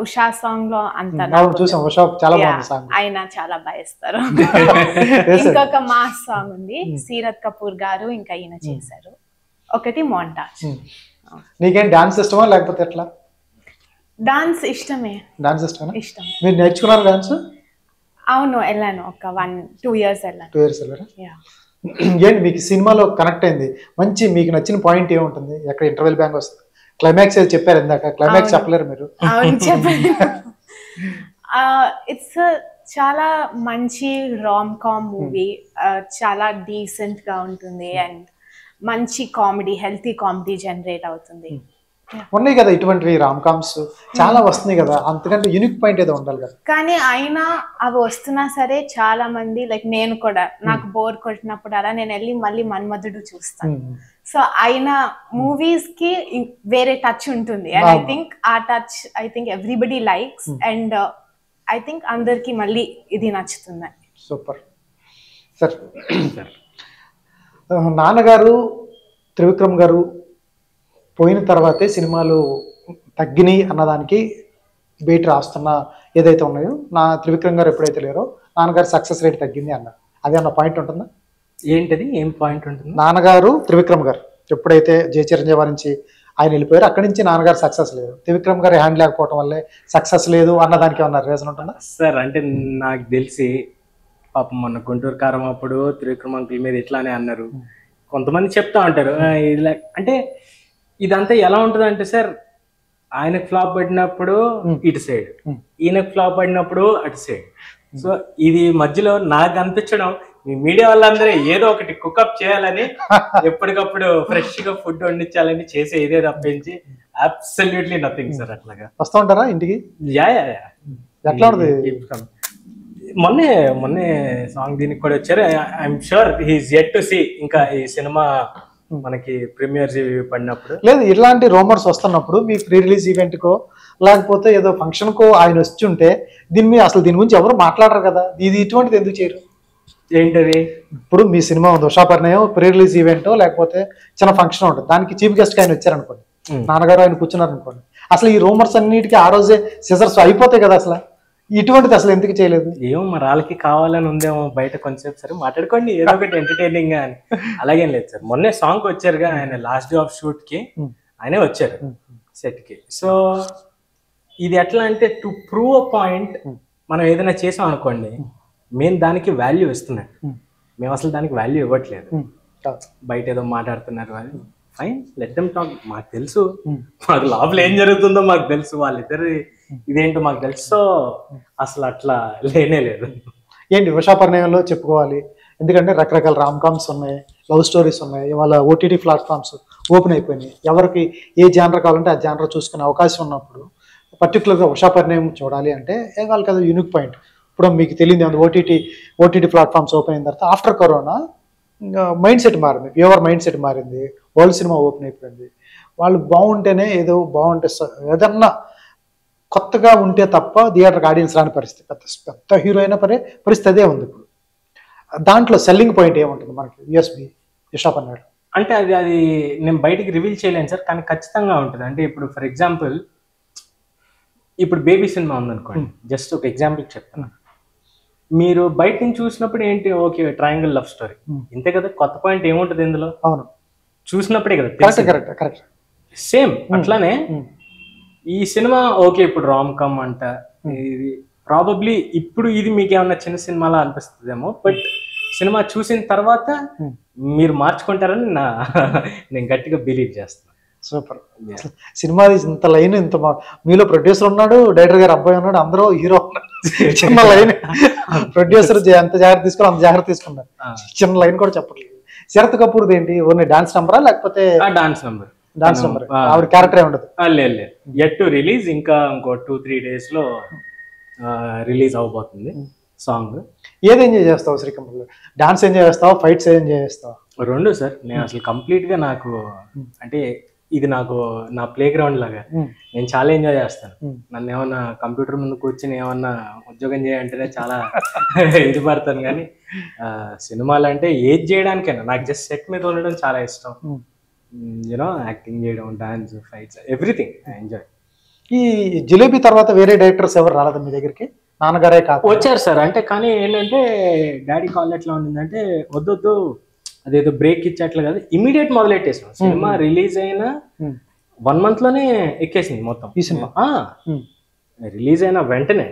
ఉషా సాంగ్ లో అంత చూసాం, ఉషా చాలా బాగుంది సాంగ్, ఆయన చాలా బాగా ఇస్తారు. ఇంకొక మాస్ సాంగ్ ఉంది, సీరత్ కపూర్ గారు ఇంకా ఈయన చేశారు. ఒకటి మోంటాజ్. నీకేం డాన్స్ ఇష్టమా లేకపోతే ఎట్లా? డాన్స్ ఇష్టమే. డాన్స్ ఇష్టమా? ఇష్టం. మీరు నేర్చుకున్నారు డాన్స్? అవును, వెళ్ళాను. ఒక 1-2 years వెళ్ళాను. 2 years వెళ్ళారా? ఏంటి మీకు సినిమాలో కనెక్ట్ అయింది మంచి, మీకు నచ్చిన పాయింట్ ఏముంటుంది? ఎక్కడ ఇంటర్వెల్ బ్యాంక్ వస్తుంది, క్లైమాక్స్ ఏది చెప్పారు ఇందాక, క్లైమాక్స్ చెప్పలేరు మీరు? ఇట్స్ చాలా మంచి రామ్ కామ్ మూవీ, చాలా డీసెంట్ గా ఉంటుంది అండ్ మంచి కామెడీ, హెల్తీ కామెడీ జనరేట్ అవుతుంది. ఉన్నాయి కదా ఇటువంటివి రామ్ కామ్స్ చాలా వస్తున్నాయి కదా, అంతకంటే యూనిక్ పాయింట్ ఏదో ఉండాలి కదా. కానీ అయినా అవి వస్తున్నా సరే చాలా మంది లైక్ నేను కూడా నాకు బోర్ కొట్టినప్పుడు అలా నేను వెళ్ళి మళ్ళీ మన్మధుడు చూస్తాను. సో అయినా మూవీస్ కి వేరే టచ్ ఉంటుంది అండ్ ఐ థింక్ ఆ touch I think everybody likes and I think అందరికి మళ్ళీ ఇది నచ్చుతుంది. Super sir. నాన్నగారు త్రివిక్రమ్ గారు పోయిన తర్వాతే సినిమాలు తగ్గినాయి అన్నదానికి బయట రాస్తున్న ఏదైతే ఉన్నాయో, త్రివిక్రమ్ గారు ఎప్పుడైతే లేరో నాన్నగారు సక్సెస్ రేట్ తగ్గింది అన్నారు. అదే అన్న పాయింట్ ఉంటుందా? ఏంటది, ఏం పాయింట్ ఉంటుంది? నాన్నగారు త్రివిక్రమ్ గారు ఎప్పుడైతే జయ చిరంజీవి నుంచి ఆయన వెళ్ళిపోయారు, అక్కడి నుంచి నాన్నగారు సక్సెస్ లేదు, త్రివిక్రమ్ గారు హ్యాండ్ లేకపోవడం వల్లే సక్సెస్ లేదు అన్నదానికి ఏమన్నా రీజన్ ఉంటుందా? సార్ అంటే నాకు తెలిసి పాపం మొన్న గుంటూరు కారం అప్పుడు త్రివిక్రమ్ అంకుల్ మీద ఇట్లానే అన్నారు. కొంతమంది చెప్తా ఉంటారు ఇలా, అంటే ఇదంతా ఎలా ఉంటుంది అంటే సార్, ఆయనకు ఫ్లాప్ పడినప్పుడు ఇటు సైడ్, ఈయనకు ఫ్లాప్ పడినప్పుడు అటు సైడ్. సో ఇది మధ్యలో నాకు అనిపించడం, మీ మీడియా వాళ్ళందరూ ఏదో ఒకటి కుకప్ చేయాలని ఎప్పటికప్పుడు ఫ్రెష్ గా ఫుడ్ వండించాలని చేసే ఇదే తప్పించి అబ్సల్యూట్లీ నథింగ్ సార్. అట్లాగా వస్తూ ఉంటారా ఇంటికి? యా ఎట్లా ఉంటుంది? మొన్నే సాంగ్ దీనికి కూడా వచ్చారు. I'm sure he's yet to see ఇంకా ఈ సినిమా మనకి ప్రీమియర్ పడినప్పుడు. లేదు, ఇలాంటి రూమర్స్ వస్తున్నప్పుడు మీ ప్రీ రిలీజ్ ఈవెంట్ కో లేకపోతే ఏదో ఫంక్షన్ కో ఆయన వచ్చి ఉంటే అసలు దీని గురించి ఎవరు మాట్లాడరు కదా, ఇది ఇటువంటిది ఎందుకు చేయరు? ఏంటది? ఇప్పుడు మీ సినిమా ఉంది ఉషాపర్ణయం, ప్రీ రిలీజ్ ఈవెంట్ లేకపోతే చిన్న ఫంక్షన్ ఉంటుంది, దానికి చీఫ్ గెస్ట్ ఆయన వచ్చారనుకోండి, నాన్నగారు ఆయన కూర్చున్నారు అనుకోండి, అసలు ఈ రూమర్స్ అన్నిటికీ ఆ రోజే సిజర్స్ అయిపోతాయి కదా, అసలు ఇటువంటిది అసలు ఎందుకు చేయలేదు? ఏమో మరి వాళ్ళకి కావాలని ఉందేమో బయట కొంచెం సరే మాట్లాడుకోండి ఏదో ఒకటి ఎంటర్టైనింగ్ గా అని. అలాగేం లేదు సార్, మొన్నే సాంగ్ వచ్చారుగా ఆయన లాస్ట్ డే ఆఫ్ షూట్ కి ఆయనే వచ్చారు సెట్ కి. సో ఇది ఎట్లా అంటే టు ప్రూవ్ అ పాయింట్, మనం ఏదైనా చేసాం అనుకోండి, మేము దానికి వాల్యూ ఇస్తున్నట్టు, మేము అసలు దానికి వాల్యూ ఇవ్వట్లేదు. బయట ఏదో మాట్లాడుతున్నారు వాళ్ళు, ఫైన్ లెట్ దెమ్ టాక్, మాకు తెలుసు, మాకు లోపల ఏం జరుగుతుందో మాకు తెలుసు, వాళ్ళిద్దరు ఇదేంటో మాకు తెలుసు. సో అసలు అట్లా లేనే లేదు. ఏంటి ఉషాపర్ణయంలో చెప్పుకోవాలి, ఎందుకంటే రకరకాల రామ్ కామ్స్ ఉన్నాయి, లవ్ స్టోరీస్ ఉన్నాయి, ఇవాళ ఓటీటీ ప్లాట్ఫామ్స్ ఓపెన్ అయిపోయినాయి, ఎవరికి ఏ జానర్ కావాలంటే ఆ జానర్ చూసుకునే అవకాశం ఉన్నప్పుడు పర్టికులర్గా ఉషాపర్ణయం చూడాలి అంటే వాళ్ళకి అది యూనిక్ పాయింట్. ఇప్పుడు మీకు తెలియదు అంత ఓటీటీ ప్లాట్ఫామ్స్ ఓపెన్ అయిన తర్వాత ఆఫ్టర్ కరోనా మైండ్ సెట్ మారింది, వ్యూవర్ మైండ్ సెట్ మారింది, వరల్డ్ సినిమా ఓపెన్ అయిపోయింది. వాళ్ళు బాగుంటేనే ఏదో బాగుంటే, ఏదన్నా కొత్తగా ఉంటే తప్ప థియేటర్కి ఆడియన్స్ రాని పరిస్థితి, పెద్ద హీరో అయినా పరిస్థితి అదే ఉంది. ఇప్పుడు దాంట్లో సెల్లింగ్ పాయింట్ ఏముంటుంది మనకి యూఎస్బి ఉషాపర్ణయం అంటే? అది నేను బయటికి రివీల్ చేయలేను సార్, కానీ ఖచ్చితంగా ఉంటుంది. అంటే ఇప్పుడు ఫర్ ఎగ్జాంపుల్ ఇప్పుడు బేబీ సినిమా ఉందనుకోండి, జస్ట్ ఒక ఎగ్జాంపుల్ చెప్తాను. మీరు బయట నుంచి చూసినప్పుడు ఏంటి, ఓకే ట్రయాంగిల్ లవ్ స్టోరీ ఇంతే కదా, కొత్త పాయింట్ ఏముంటుంది ఇందులో? అవును, చూసినప్పుడే కదా. కరెక్ట్. సేమ్ అట్లానే ఈ సినిమా ఓకే ఇప్పుడు రామ్ కమ్ అంట, ఇది ప్రాబబ్లీ ఇప్పుడు ఇది మీకు ఏమన్నా చిన్న సినిమాలా అనిపిస్తుందేమో, బట్ సినిమా చూసిన తర్వాత మీరు మార్చుకుంటారని నేను గట్టిగా బిలీవ్ చేస్తాను. సూపర్. సినిమా ఇంత లైన్, ఇంత మీలో ప్రొడ్యూసర్ ఉన్నాడు, డైరెక్టర్ గారు అబ్బాయి ఉన్నాడు, అందరూ హీరో ఉన్నాడు, చిన్న లైన్. ప్రొడ్యూసర్ ఎంత జాగ్రత్త తీసుకోవాలి అంత జాగ్రత్త తీసుకున్నారు, చిన్న లైన్ కూడా చెప్పట్లేదు. శరత్ కపూర్ది ఏంటి, ఓన్లీ డాన్స్ నెంబరా లేకపోతే? డాన్స్ నెంబర్, ఆవిడ క్యారెక్టర్ ఉండదు. లేదు ఎట్ టు రిలీజ్, ఇంకా ఇంకో 2-3 days లో రిలీజ్ అవబోతుంది సాంగ్. ఏది ఎంజాయ్ చేస్తావు శ్రీకంపల్లో? డాన్స్ ఎంజాయ్ చేస్తావా, ఫైట్స్ ఎంజాయ్ చేస్తావా? రెండు సార్. నేను అసలు కంప్లీట్ గా నాకు అంటే ఇది నాకు నా ప్లే గ్రౌండ్ లాగా, నేను చాలా ఎంజాయ్ చేస్తాను. నన్ను ఏమన్నా కంప్యూటర్ ముందు కూర్చొని ఏమన్నా ఉద్యోగం చేయాలంటేనే చాలా ఇది పడతాను, కానీ సినిమాలు అంటే ఏది చేయడానికైనా నాకు జస్ట్ సెట్ మీద ఉండడం చాలా ఇష్టం. యూనో యాక్టింగ్ చేయడం, dance, fights, everything I enjoy. ఈ జిలేబీ తర్వాత వేరే డైరెక్టర్స్ ఎవరు రాలేదు మీ దగ్గరికి? నాన్నగారే కాదు వచ్చారు సార్, అంటే కానీ ఏంటంటే డాడీ కాల్ ఎట్లా ఉండిందంటే వద్దొద్దు అదేదో బ్రేక్ ఇచ్చేట్లు కదా, ఇమీడియట్ మొదలెట్టేసాం. సినిమా రిలీజ్ అయిన 1 month లోనే ఎక్కేసింది మొత్తం ఈ సినిమా. రిలీజ్ అయిన వెంటనే.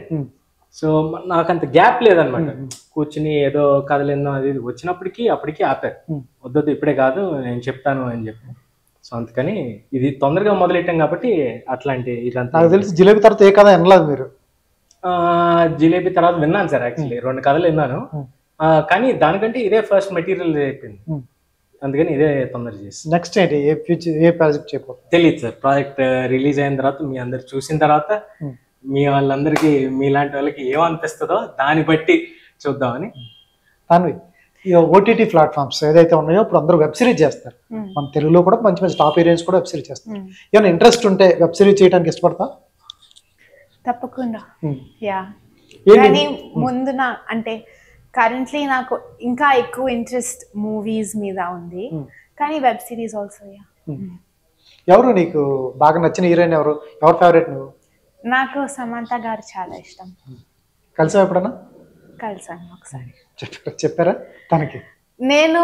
సో నాకు అంత గ్యాప్ లేదనమాట, కూర్చుని ఏదో కథలేందో అది వచ్చినప్పటికీ అప్పటికి ఆపారు, వద్దొద్దు ఇప్పుడే కాదు నేను చెప్తాను అని చెప్పి. సో అందుకని ఇది తొందరగా మొదలెట్టాం కాబట్టి అట్లాంటి ఇదంతా. నాకు తెలిసి జిలేబీ తర్వాత ఏ కథ వినలేదు మీరు? జిలేబీ తర్వాత విన్నాను సార్, యాక్చువల్లీ 2 కథలు విన్నాను, కానీ దానికంటే ఇదే ఫస్ట్ మెటీరియల్ అయిపోయింది. అందుకని ఇదే తొందర చేసి నెక్స్ట్ ఏంటి ఏ ఫ్యూచర్ ఏ ప్రాజెక్ట్ చేయబోతుంది? తెలియదు సార్. ప్రాజెక్ట్ రిలీజ్ అయిన తర్వాత మీ అందరు చూసిన తర్వాత మీ వాళ్ళందరికీ మీలాంటి వాళ్ళకి ఏమనిపిస్తుందో దాన్ని బట్టి చూద్దామని. దానివి ఈ ఓటీటీ ప్లాట్ఫామ్స్ ఏదైతే ఉన్నాయో ఇప్పుడు అందరూ వెబ్ సిరీస్ చేస్తారు. మన తెలుగులో కూడా మంచి మంచి టాప్ హీరోయిన్స్ కూడా వెబ్ సిరీస్ చేస్తారు. ఏమైనా ఇంట్రెస్ట్ ఉంటే వెబ్ సిరీస్ చేయడానికి ఇష్టపడతా? తప్పకుండా. యా, కానీ ముందు అంటే కరెంట్లీ నాకు ఇంకా ఎక్కువ ఇంట్రెస్ట్ మూవీస్ మీద ఉంది, కానీ వెబ్ సిరీస్ ఆల్సో. యా. ఎవరు నీకు బాగా నచ్చిన హీరోయిన్? ఎవరు ఫేవరెట్ నువ్వు? నాకు సమంత గారు చాలా ఇష్టం. కలిసావు ఎప్పుడన్నా? కలిసాను ఒకసారి. చెప్పారా తనకి? నేను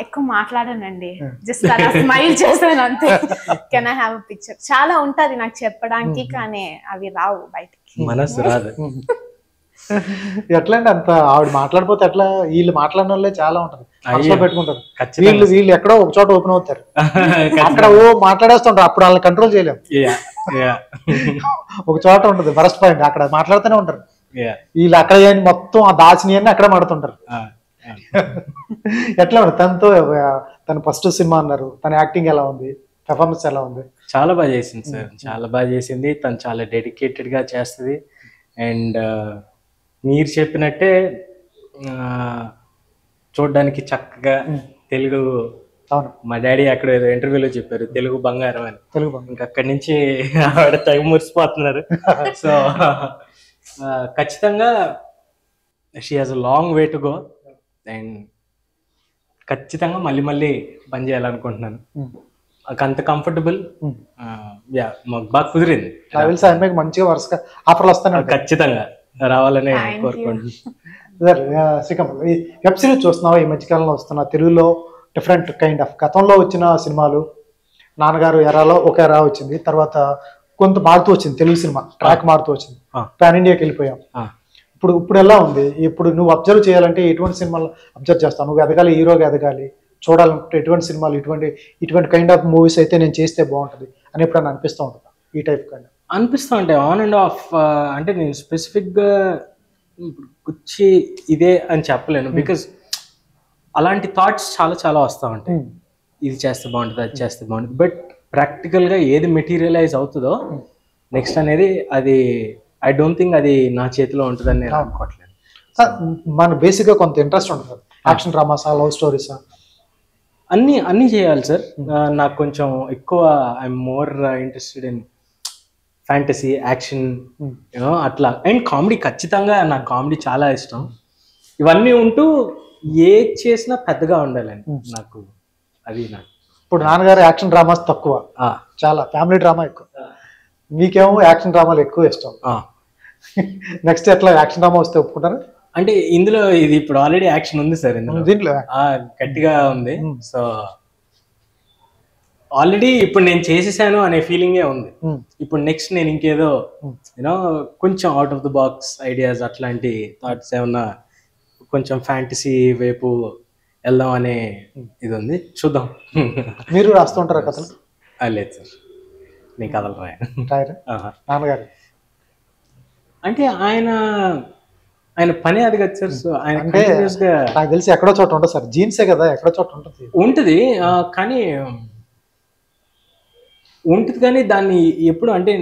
ఎక్కువ మాట్లాడానండి, జస్ట్ అలా స్మైల్ చేశాను అంతే. Can I have a picture? చాలా ఉంటది నాకు చెప్పడానికి, కానీ అవి రావు బయటికి, మనసు రాదు. ఎట్లా అండి అంత ఆవిడ మాట్లాడిపోతే ఎట్లా? వీళ్ళు మాట్లాడిన వాళ్ళే చాలా ఉంటారు, మనసులో పెట్టుకుంటారు. వీళ్ళు ఎక్కడో ఒక చోట ఓపెన్ అవుతారు, అక్కడ ఓ మాట్లాడేస్తుంటారు, అప్పుడు వాళ్ళని కంట్రోల్ చేయలేము. ఒక చోట ఉంటుంది బరస్ట్ పాయింట్, అక్కడ మాట్లాడుతూనే ఉంటారు. వీళ్ళు అక్కడ మొత్తం ఆ దాచిని అన్ని అక్కడే మాడుతుంటారు. ఎట్లా ఉంది తనతో? తన ఫస్ట్ సినిమా అన్నారు, తన యాక్టింగ్ ఎలా ఉంది, పెర్ఫార్మెన్స్ ఎలా ఉంది? చాలా బాగా చేసింది సార్, చాలా బాగా చేసింది. తను చాలా డెడికేటెడ్ గా చేస్తుంది. అండ్ మీరు చెప్పినట్టే చూడడానికి చక్కగా తెలుగు. అవును, మా డాడీ అక్కడ ఏదో ఇంటర్వ్యూలో చెప్పారు తెలుగు బంగారం అని. తెలుగు బంగారం. ఇంకా అక్కడి నుంచి ఆవిడ తెగ మురిసిపోతున్నారు. సో ఖచ్చితంగా she has a long way to go. And ఖచ్చితంగా మళ్ళీ మళ్ళీ పని చేయాలనుకుంటున్నాను. అంత కంఫర్టబుల్. మాకు బాగా కుదిరింది. మంచిగా వరుసగా ఆఫర్లు వస్తాయి, ఖచ్చితంగా రావాలని కోరుకుంటున్నాను. శ్రీకాంత్, వెబ్ సిరీస్ చూస్తున్నావా? ఈ మధ్యకాలంలో వస్తున్నా తెలుగులో డిఫరెంట్ కైండ్ ఆఫ్, గతంలో వచ్చిన సినిమాలు నాన్నగారు ఎరాలో ఒక ఎరా వచ్చింది, తర్వాత కొంత మారుతూ వచ్చింది తెలుగు సినిమా, ట్రాక్ మారుతూ వచ్చింది, పాన్ ఇండియాకి వెళ్ళిపోయాం. ఇప్పుడు ఎలా ఉంది? ఇప్పుడు నువ్వు అబ్జర్వ్ చేయాలంటే ఎటువంటి సినిమాలు అబ్జర్వ్ చేస్తావు? నువ్వు ఎదగాలి, హీరోగా ఎదగాలి, చూడాలనుకుంటే ఎటువంటి సినిమాలు, ఇటువంటి కైండ్ ఆఫ్ మూవీస్ అయితే నేను చేస్తే బాగుంటుంది అని ఎప్పుడన్నా అనిపిస్తూ ఉంటుంది? ఈ టైప్ కైండ్ అనిపిస్తూ ఉంటాయి ఆన్ అండ్ ఆఫ్. అంటే నేను స్పెసిఫిక్గా వచ్చి ఇదే అని చెప్పలేను, బికాజ్ అలాంటి థాట్స్ చాలా చాలా వస్తూ ఉంటాయి. ఇది చేస్తే బాగుంటుంది, అది చేస్తే బాగుంటుంది. బట్ ప్రాక్టికల్గా ఏది మెటీరియలైజ్ అవుతుందో నెక్స్ట్ అనేది, అది ఐ డోంట్ థింక్ అది నా చేతిలో ఉంటుందని నేను అనుకోవట్లేదు. మన బేసిక్గా కొంత ఇంట్రెస్ట్ ఉంటుంది, యాక్షన్ డ్రామాసా, లవ్ స్టోరీసా? అన్నీ చేయాలి సార్. నాకు కొంచెం ఎక్కువ I'm more interested in fantasy, action, you know అట్లా. అండ్ కామెడీ, ఖచ్చితంగా నాకు కామెడీ చాలా ఇష్టం. ఇవన్నీ ఉంటూ ఏ చేసినా పెద్దగా ఉండాలని నాకు, అది నాకు. ఇప్పుడు నాన్నగారు యాక్షన్ డ్రామాస్ తక్కువ, చాలా ఫ్యామిలీ డ్రామా ఎక్కువ, మీకేమో యాక్షన్ డ్రామాలు ఎక్కువ ఇష్టం. నెక్స్ట్ ఎట్లా యాక్షన్ డ్రామా వస్తే ఒప్పుకుంటారు? అంటే ఇందులో ఇది ఇప్పుడు ఆల్రెడీ యాక్షన్ ఉంది సార్, దీంట్లో గట్టిగా ఉంది. సో ఆల్రెడీ ఇప్పుడు నేను చేసేసాను అనే ఫీలింగే ఉంది. ఇప్పుడు నెక్స్ట్ నేను ఇంకేదో యూనో కొంచెం out of the box ideas, అట్లాంటి థాట్స్ ఏమన్నా కొంచెం ఫ్యాంటసీ వైపు వెళ్దాం అనే ఇది ఉంది, చూద్దాం. మీరు రాస్తుంటారా కథలు? లేదు సార్, నేను కథలు రాయరా? నాన్నగారు అంటే ఆయన పని అది కదా సార్. సో ఆయన నాకు తెలిసి ఎక్కడో చోట ఉంటుంది సార్, జీన్సే కదా, ఎక్కడో చోట ఉంటుంది. కానీ ఉంటుంది, కానీ దాన్ని ఎప్పుడు అంటే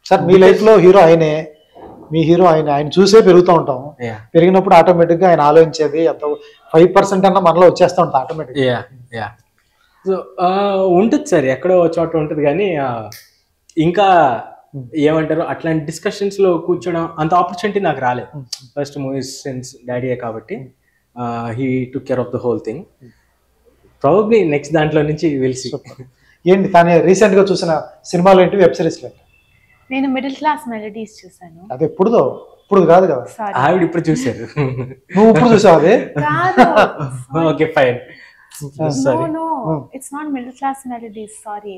సార్ మీ లైఫ్ లో హీరో ఆయనే, మీ హీరో ఆయన చూసే పెరుగుతూ ఉంటాం. పెరిగినప్పుడు ఆటోమేటిక్ గా ఆయన ఆలోచించేది ఎంత 5% అన్నా మనలో వచ్చేస్తూ ఉంటాం ఆటోమేటిక్. సో ఉంటుంది సార్, ఎక్కడో చోట ఉంటుంది. కానీ ఇంకా ఏమంటారు, అట్లాంటి డిస్కషన్స్ లో కూర్చోడం అంత ఆపర్చునిటీ నాకు రాలేదు. ఫస్ట్ మూవీస్ సెన్స్ డాడీయే కాబట్టి he took care of the whole thing. Probably next దాంట్లో నుంచి వెలిసి. ఏంటి తను రీసెంట్ గా చూసిన సినిమాలు ఏంటి, వెబ్ సిరీస్? నేను మిడిల్ క్లాస్ మెలడీస్ చూసాను. అది ఎప్పుడుదో, ఇప్పుడు కాదు కదా, ఆవిడ ఇప్పుడు చూసారు. నువ్వు ఇప్పుడు చూసావు? అదే okay fine. No it's not middle class melodies, sorry.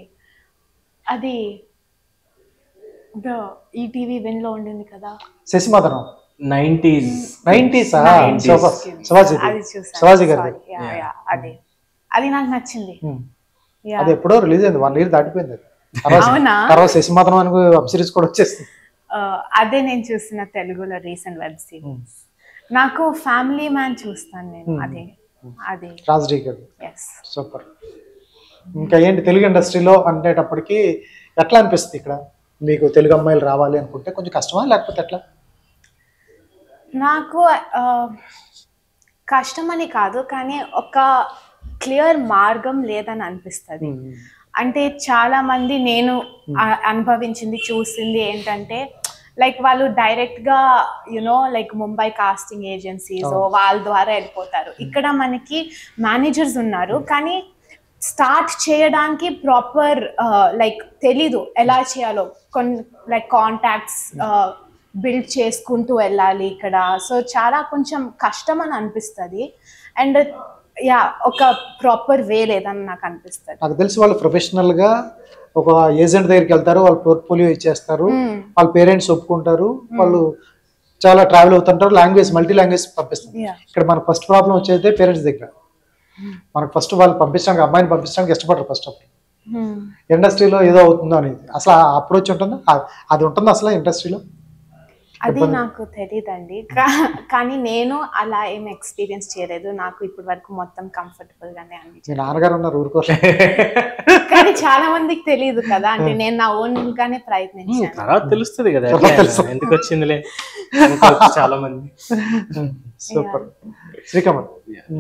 అది ఈటీవీ విన్ లో ఉండింది కదా, శశిమదనం. 90s. శివాజీ గారి. అది నాకు నచ్చింది. అది ఎప్పుడో రిలీజ్ అయింది, 1 year దాటిపోయింది. తర్వాత శశిమదనం అని వెబ్ సిరీస్ కూడా వచ్చేస్తుంది. అదే నేను చూసిన తెలుగులో రీసెంట్ వెబ్ సిరీస్. నాకు ఫ్యామిలీ మ్యాన్ చూస్తాను నేను, అదే అది ట్రాజడీ కదా. ఎస్. సూపర్. ఇంకా ఏంటి తెలుగు ఇండస్ట్రీలో అనేటప్పటికి ఎట్లా అనిపిస్తుంది ఇక్కడ మీకు? తెలుగు అమ్మాయిలు రావాలి అనుకుంటే కొంచెం కష్టమా లేకపోతే ఎట్లా? నాకు కష్టమని కాదు, కానీ ఒక క్లియర్ మార్గం లేదని అనిపిస్తుంది. అంటే చాలా మంది నేను అనుభవించింది చూసింది ఏంటంటే లైక్ వాళ్ళు డైరెక్ట్ గా you know like Mumbai casting agencies వాళ్ళ ద్వారా వెళ్ళిపోతారు. ఇక్కడ మనకి మేనేజర్స్ ఉన్నారు, కానీ స్టార్ట్ చేయడానికి ప్రాపర్ లైక్ తెలీదు ఎలా చేయాలో. కొన్ని లైక్ కాంటాక్ట్స్ బిల్డ్ చేసుకుంటూ వెళ్ళాలి ఇక్కడ. సో చాలా కొంచెం కష్టం అని అనిపిస్తుంది. అండ్ యా, ఒక ప్రాపర్ వే లేదని నాకు అనిపిస్తుంది. నాకు తెలిసి వాళ్ళు ప్రొఫెషనల్ గా ఒక ఏజెంట్ దగ్గరికి వెళ్తారు, వాళ్ళు పోర్ట్ఫోలియో ఇచ్చేస్తారు, వాళ్ళ పేరెంట్స్ ఒప్పుకుంటారు, వాళ్ళు చాలా ట్రావెల్ అవుతుంటారు, లాంగ్వేజ్ మల్టీ లాంగ్వేజ్ పంపిస్తారు. ఇక్కడ మనకు ఫస్ట్ ప్రాబ్లం వచ్చేది పేరెంట్స్ దగ్గర. మనకు ఫస్ట్ వాళ్ళు పంపించడానికి, అమ్మాయిని పంపించడానికి ఇష్టపడరు ఫస్ట్ ఆఫ్ ఆల్. ఇండస్ట్రీలో ఏదో అవుతుందో అనేది అసలు అప్రోచ్ ఉంటుందా? అది ఉంటుందా అసలు ఇండస్ట్రీలో? అది నాకు తెలియదండి, కానీ నేను అలా ఏం ఎక్స్పీరియన్స్ చేయలేదు. నాకు ఇప్పటి వరకు మొత్తం కంఫర్టబుల్ గానే అనిపించింది. నాన్నగారు ఉన్నారు ఊరుకోలే, కానీ చాలా మందికి తెలియదు కదా. అంటే నేను నా ఓన్ గానే ప్రయత్నించాను. తర్వాత తెలుస్తుంది కదా ఎందుకు వచ్చిందిలే చాలా మంది. సూపర్. శ్రీకమల్,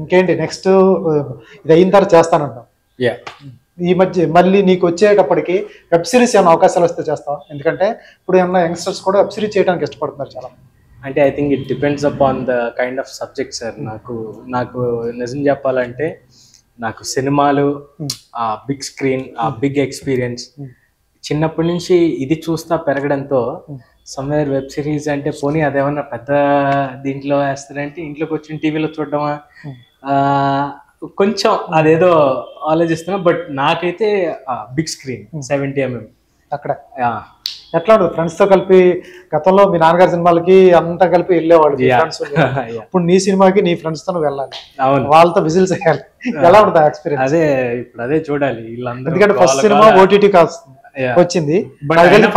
ఇంకేంటి నెక్స్ట్? ఇది అయిన తర్వాత చేస్తానంటాం. ఈ మధ్య మళ్ళీ నీకు వచ్చేటప్పటికి వెబ్ సిరీస్ ఏమైనా అవకాశాలు వస్తే చేస్తావా? ఎందుకంటే ఇప్పుడు ఏమన్నా యంగ్స్టర్స్ కూడా వెబ్ సిరీస్ చేయడానికి ఇష్టపడుతున్నారు చాలా. అంటే I think it depends upon the kind of subject sir. నాకు నిజం చెప్పాలంటే నాకు సినిమాలు, ఆ బిగ్ స్క్రీన్, ఆ బిగ్ ఎక్స్పీరియన్స్ చిన్నప్పటి నుంచి ఇది చూస్తా పెరగడంతో సమ్వేర్ వెబ్ సిరీస్ అంటే పోనీ అదేమన్నా పెద్ద దీంట్లో వేస్తారంటే ఇంట్లోకి వచ్చి టీవీలో చూడడమా కొంచెం అదేదో ఆలోచిస్తున్నా. బట్ నాకైతే బిగ్ స్క్రీన్ 70mm అక్కడ ఎట్లా ఉంటుంది? ఫ్రెండ్స్ తో కలిపి గతంలో మీ నాన్నగారి సినిమాలకి అంతా కలిపి వెళ్ళేవాళ్ళు, ఇప్పుడు నీ సినిమాకి నీ ఫ్రెండ్స్ తో వెళ్ళాలి, వాళ్ళతో విజిల్స్ వేయాలి. ఎలా ఉంటుంది ఎక్స్పీరియన్స్? అదే ఇప్పుడు అదే చూడాలి వీళ్ళందరూ. ఎందుకంటే ఫస్ట్ సినిమా ఓటీటీ వచ్చింది,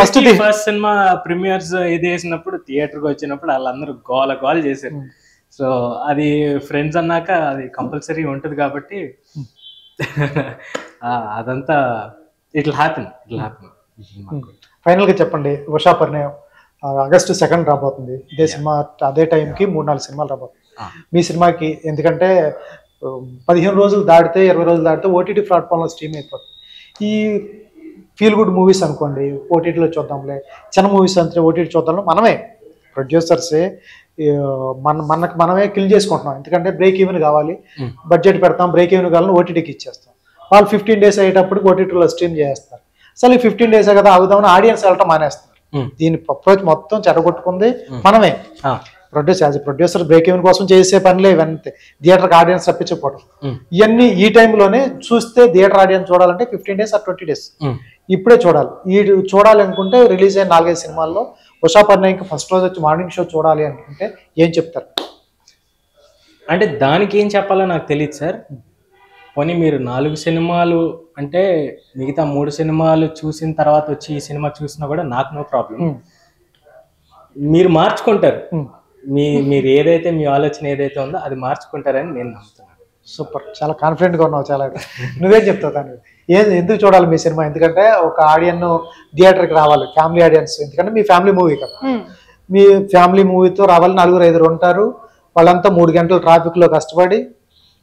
ఫస్ట్ సినిమా ప్రీమియర్స్ ఇది వేసినప్పుడు థియేటర్కి వచ్చినప్పుడు వాళ్ళందరూ గోల చేశారు. సో అది ఫ్రెండ్స్ అన్నాక అది కంపల్సరీ ఉంటుంది కాబట్టి అదంతా ఇట్లా హ్యాపన్. ఫైనల్ గా చెప్పండి, ఉషా పరిణయం ఆగస్టు 2 రాబోతుంది. ఇదే సినిమా అదే టైంకి 3-4 సినిమాలు రాబోతుంది మీ సినిమాకి. ఎందుకంటే 15 రోజులు దాటితే 20 రోజులు దాటితే ఓటీటీ ప్లాట్ఫామ్లో స్ట్రీమ్ అయిపోతుంది. ఈ ఫీల్ గుడ్ మూవీస్ అనుకోండి ఓటీటీలో చూద్దాంలే, చిన్న మూవీస్ అంతే ఓటీటీ చూద్దాంలో మనమే ప్రొడ్యూసర్సే మనమే కిల్ చేసుకుంటున్నాం. ఎందుకంటే బ్రేక్ ఈవెన్ కావాలి, బడ్జెట్ పెడతాం, బ్రేక్ ఈవెన్ కావాలని ఓటీటీకి ఇచ్చేస్తాం. వాళ్ళు 15 days అయ్యేటప్పుడు ఓటీటీలో స్ట్రీమ్ చేస్తారు. అసలు ఈ 15 days కదా అవుదామని ఆడియన్స్ వెళ్ళటం మానేస్తారు. దీని అప్రోచ్ మొత్తం చెడగొట్టుకుంది మనమే. ప్రొడ్యూసర్ బ్రేక్ ఈవెన్ కోసం చేసే పనిలే ఇవన్నీ, థియేటర్కి ఆడియన్స్ రప్పించకపోవడం ఇవన్నీ. ఈ టైంలోనే చూస్తే థియేటర్ ఆడియన్స్ చూడాలంటే 15 days or 20 days ఇప్పుడే చూడాలి. చూడాలి అనుకుంటే రిలీజ్ అయిన 4-5 సినిమాల్లో ఉషా పరిణయంకి ఫస్ట్ రోజు వచ్చి మార్నింగ్ షో చూడాలి అనుకుంటే ఏం చెప్తారు? అంటే దానికి ఏం చెప్పాలో నాకు తెలియదు సార్. పోనీ మీరు 4 సినిమాలు అంటే మిగతా 3 సినిమాలు చూసిన తర్వాత వచ్చి ఈ సినిమా చూసినా కూడా నాకు నో ప్రాబ్లం. మీరు మార్చుకుంటారు, మీరు ఏదైతే మీ ఆలోచన ఏదైతే ఉందో అది మార్చుకుంటారని నేను నమ్ముతున్నాను. సూపర్, చాలా కాన్ఫిడెంట్గా ఉన్నావు. చాలా నువ్వేం చెప్తావు దాన్ని? ఎందుకు చూడాలి మీ సినిమా? ఎందుకంటే ఒక ఆడియన్ థియేటర్కి రావాలి, ఫ్యామిలీ ఆడియన్స్. ఎందుకంటే మీ ఫ్యామిలీ మూవీ కదా, మీ ఫ్యామిలీ మూవీతో రావాలి. 4-5 ఉంటారు, వాళ్ళంతా 3 గంటలు ట్రాఫిక్లో కష్టపడి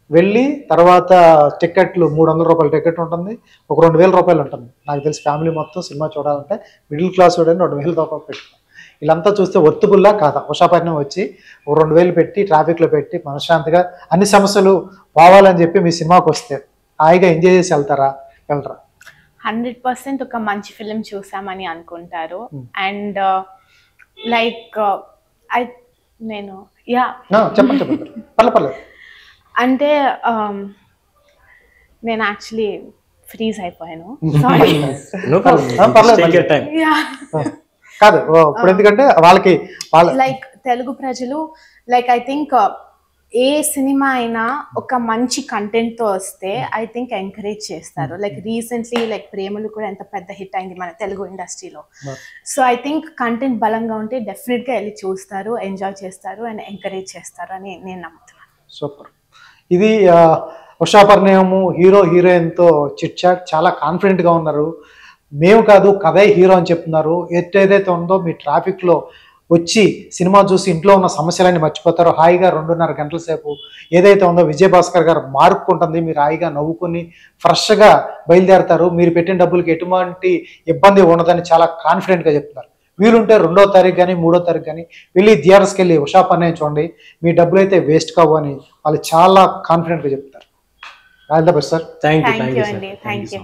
వెళ్ళి తర్వాత టికెట్లు 300 రూపాయల టికెట్ ఉంటుంది, ఒక 2000 రూపాయలు ఉంటుంది. నాకు తెలిసి ఫ్యామిలీ మొత్తం సినిమా చూడాలంటే మిడిల్ క్లాస్ చూడండి 2000 రూపాయలు పెట్టుకో. వీళ్ళంతా చూస్తే వర్తుబుల్లా కాదా? ఉషా పరిణయం వచ్చి 2000 పెట్టి ట్రాఫిక్లో పెట్టి మనశ్శాంతిగా అన్ని సమస్యలు పోవాలని చెప్పి మీ సినిమాకి వస్తే హాయిగా ఎంజాయ్ చేసి వెళ్ళరా? 100% ఒక మంచి ఫిలిం చూసామని అనుకుంటారు. అండ్ లైక్ నేను చెప్పండి పర్లేదు. అంటే నేను యాక్చువల్లీ ఫ్రీజ్ అయిపోయాను, సారీ. కాదు ఇప్పుడు ఎందుకంటే వాళ్ళకి లైక్ తెలుగు ప్రజలు like I think A cinema అయినా ఒక మంచి కంటెంట్ తో వస్తే ఐ థింక్ ఎంకరేజ్ చేస్తారు. లైక్ రీసెంట్లీ లైక్ ప్రేమలు కూడా ఎంత పెద్ద హిట్ అయింది మన తెలుగు ఇండస్ట్రీలో. సో ఐ థింక్ కంటెంట్ బలంగా ఉంటే డెఫినెట్ గా వెళ్ళి చూస్తారు, ఎంజాయ్ చేస్తారు అండ్ ఎంకరేజ్ చేస్తారు అని నేను నమ్ముతున్నాను. సూపర్. ఇది ఉషాపర్ణయము హీరో హీరోయిన్తో చిట్ చాట్ చాలా కాన్ఫిడెంట్గా ఉన్నారు. మేము కాదు కథే హీరో అని చెప్తున్నారు. ఏదైతే ఉందో మీ ట్రాఫిక్లో వచ్చి సినిమా చూసి ఇంట్లో ఉన్న సమస్యలన్నీ మర్చిపోతారు. హాయిగా 2.5 గంటల సేపు ఏదైతే ఉందో విజయభాస్కర్ గారు మార్పుకుంటుంది. మీరు హాయిగా నవ్వుకుని ఫ్రెష్గా బయలుదేరతారు. మీరు పెట్టిన డబ్బులకి ఎటువంటి ఇబ్బంది ఉండదని చాలా కాన్ఫిడెంట్గా చెప్తున్నారు. వీలుంటే 2వ తారీఖు కానీ 3వ తారీఖు కానీ వెళ్ళి థియేటర్స్కి వెళ్ళి ఉషాపర్ణయం చూడండి. మీ డబ్బులు అయితే వేస్ట్ కావు అని వాళ్ళు చాలా కాన్ఫిడెంట్గా చెప్తారు. All the best sir. Thank you thank you sir. అండి, థ్యాంక్ యూ.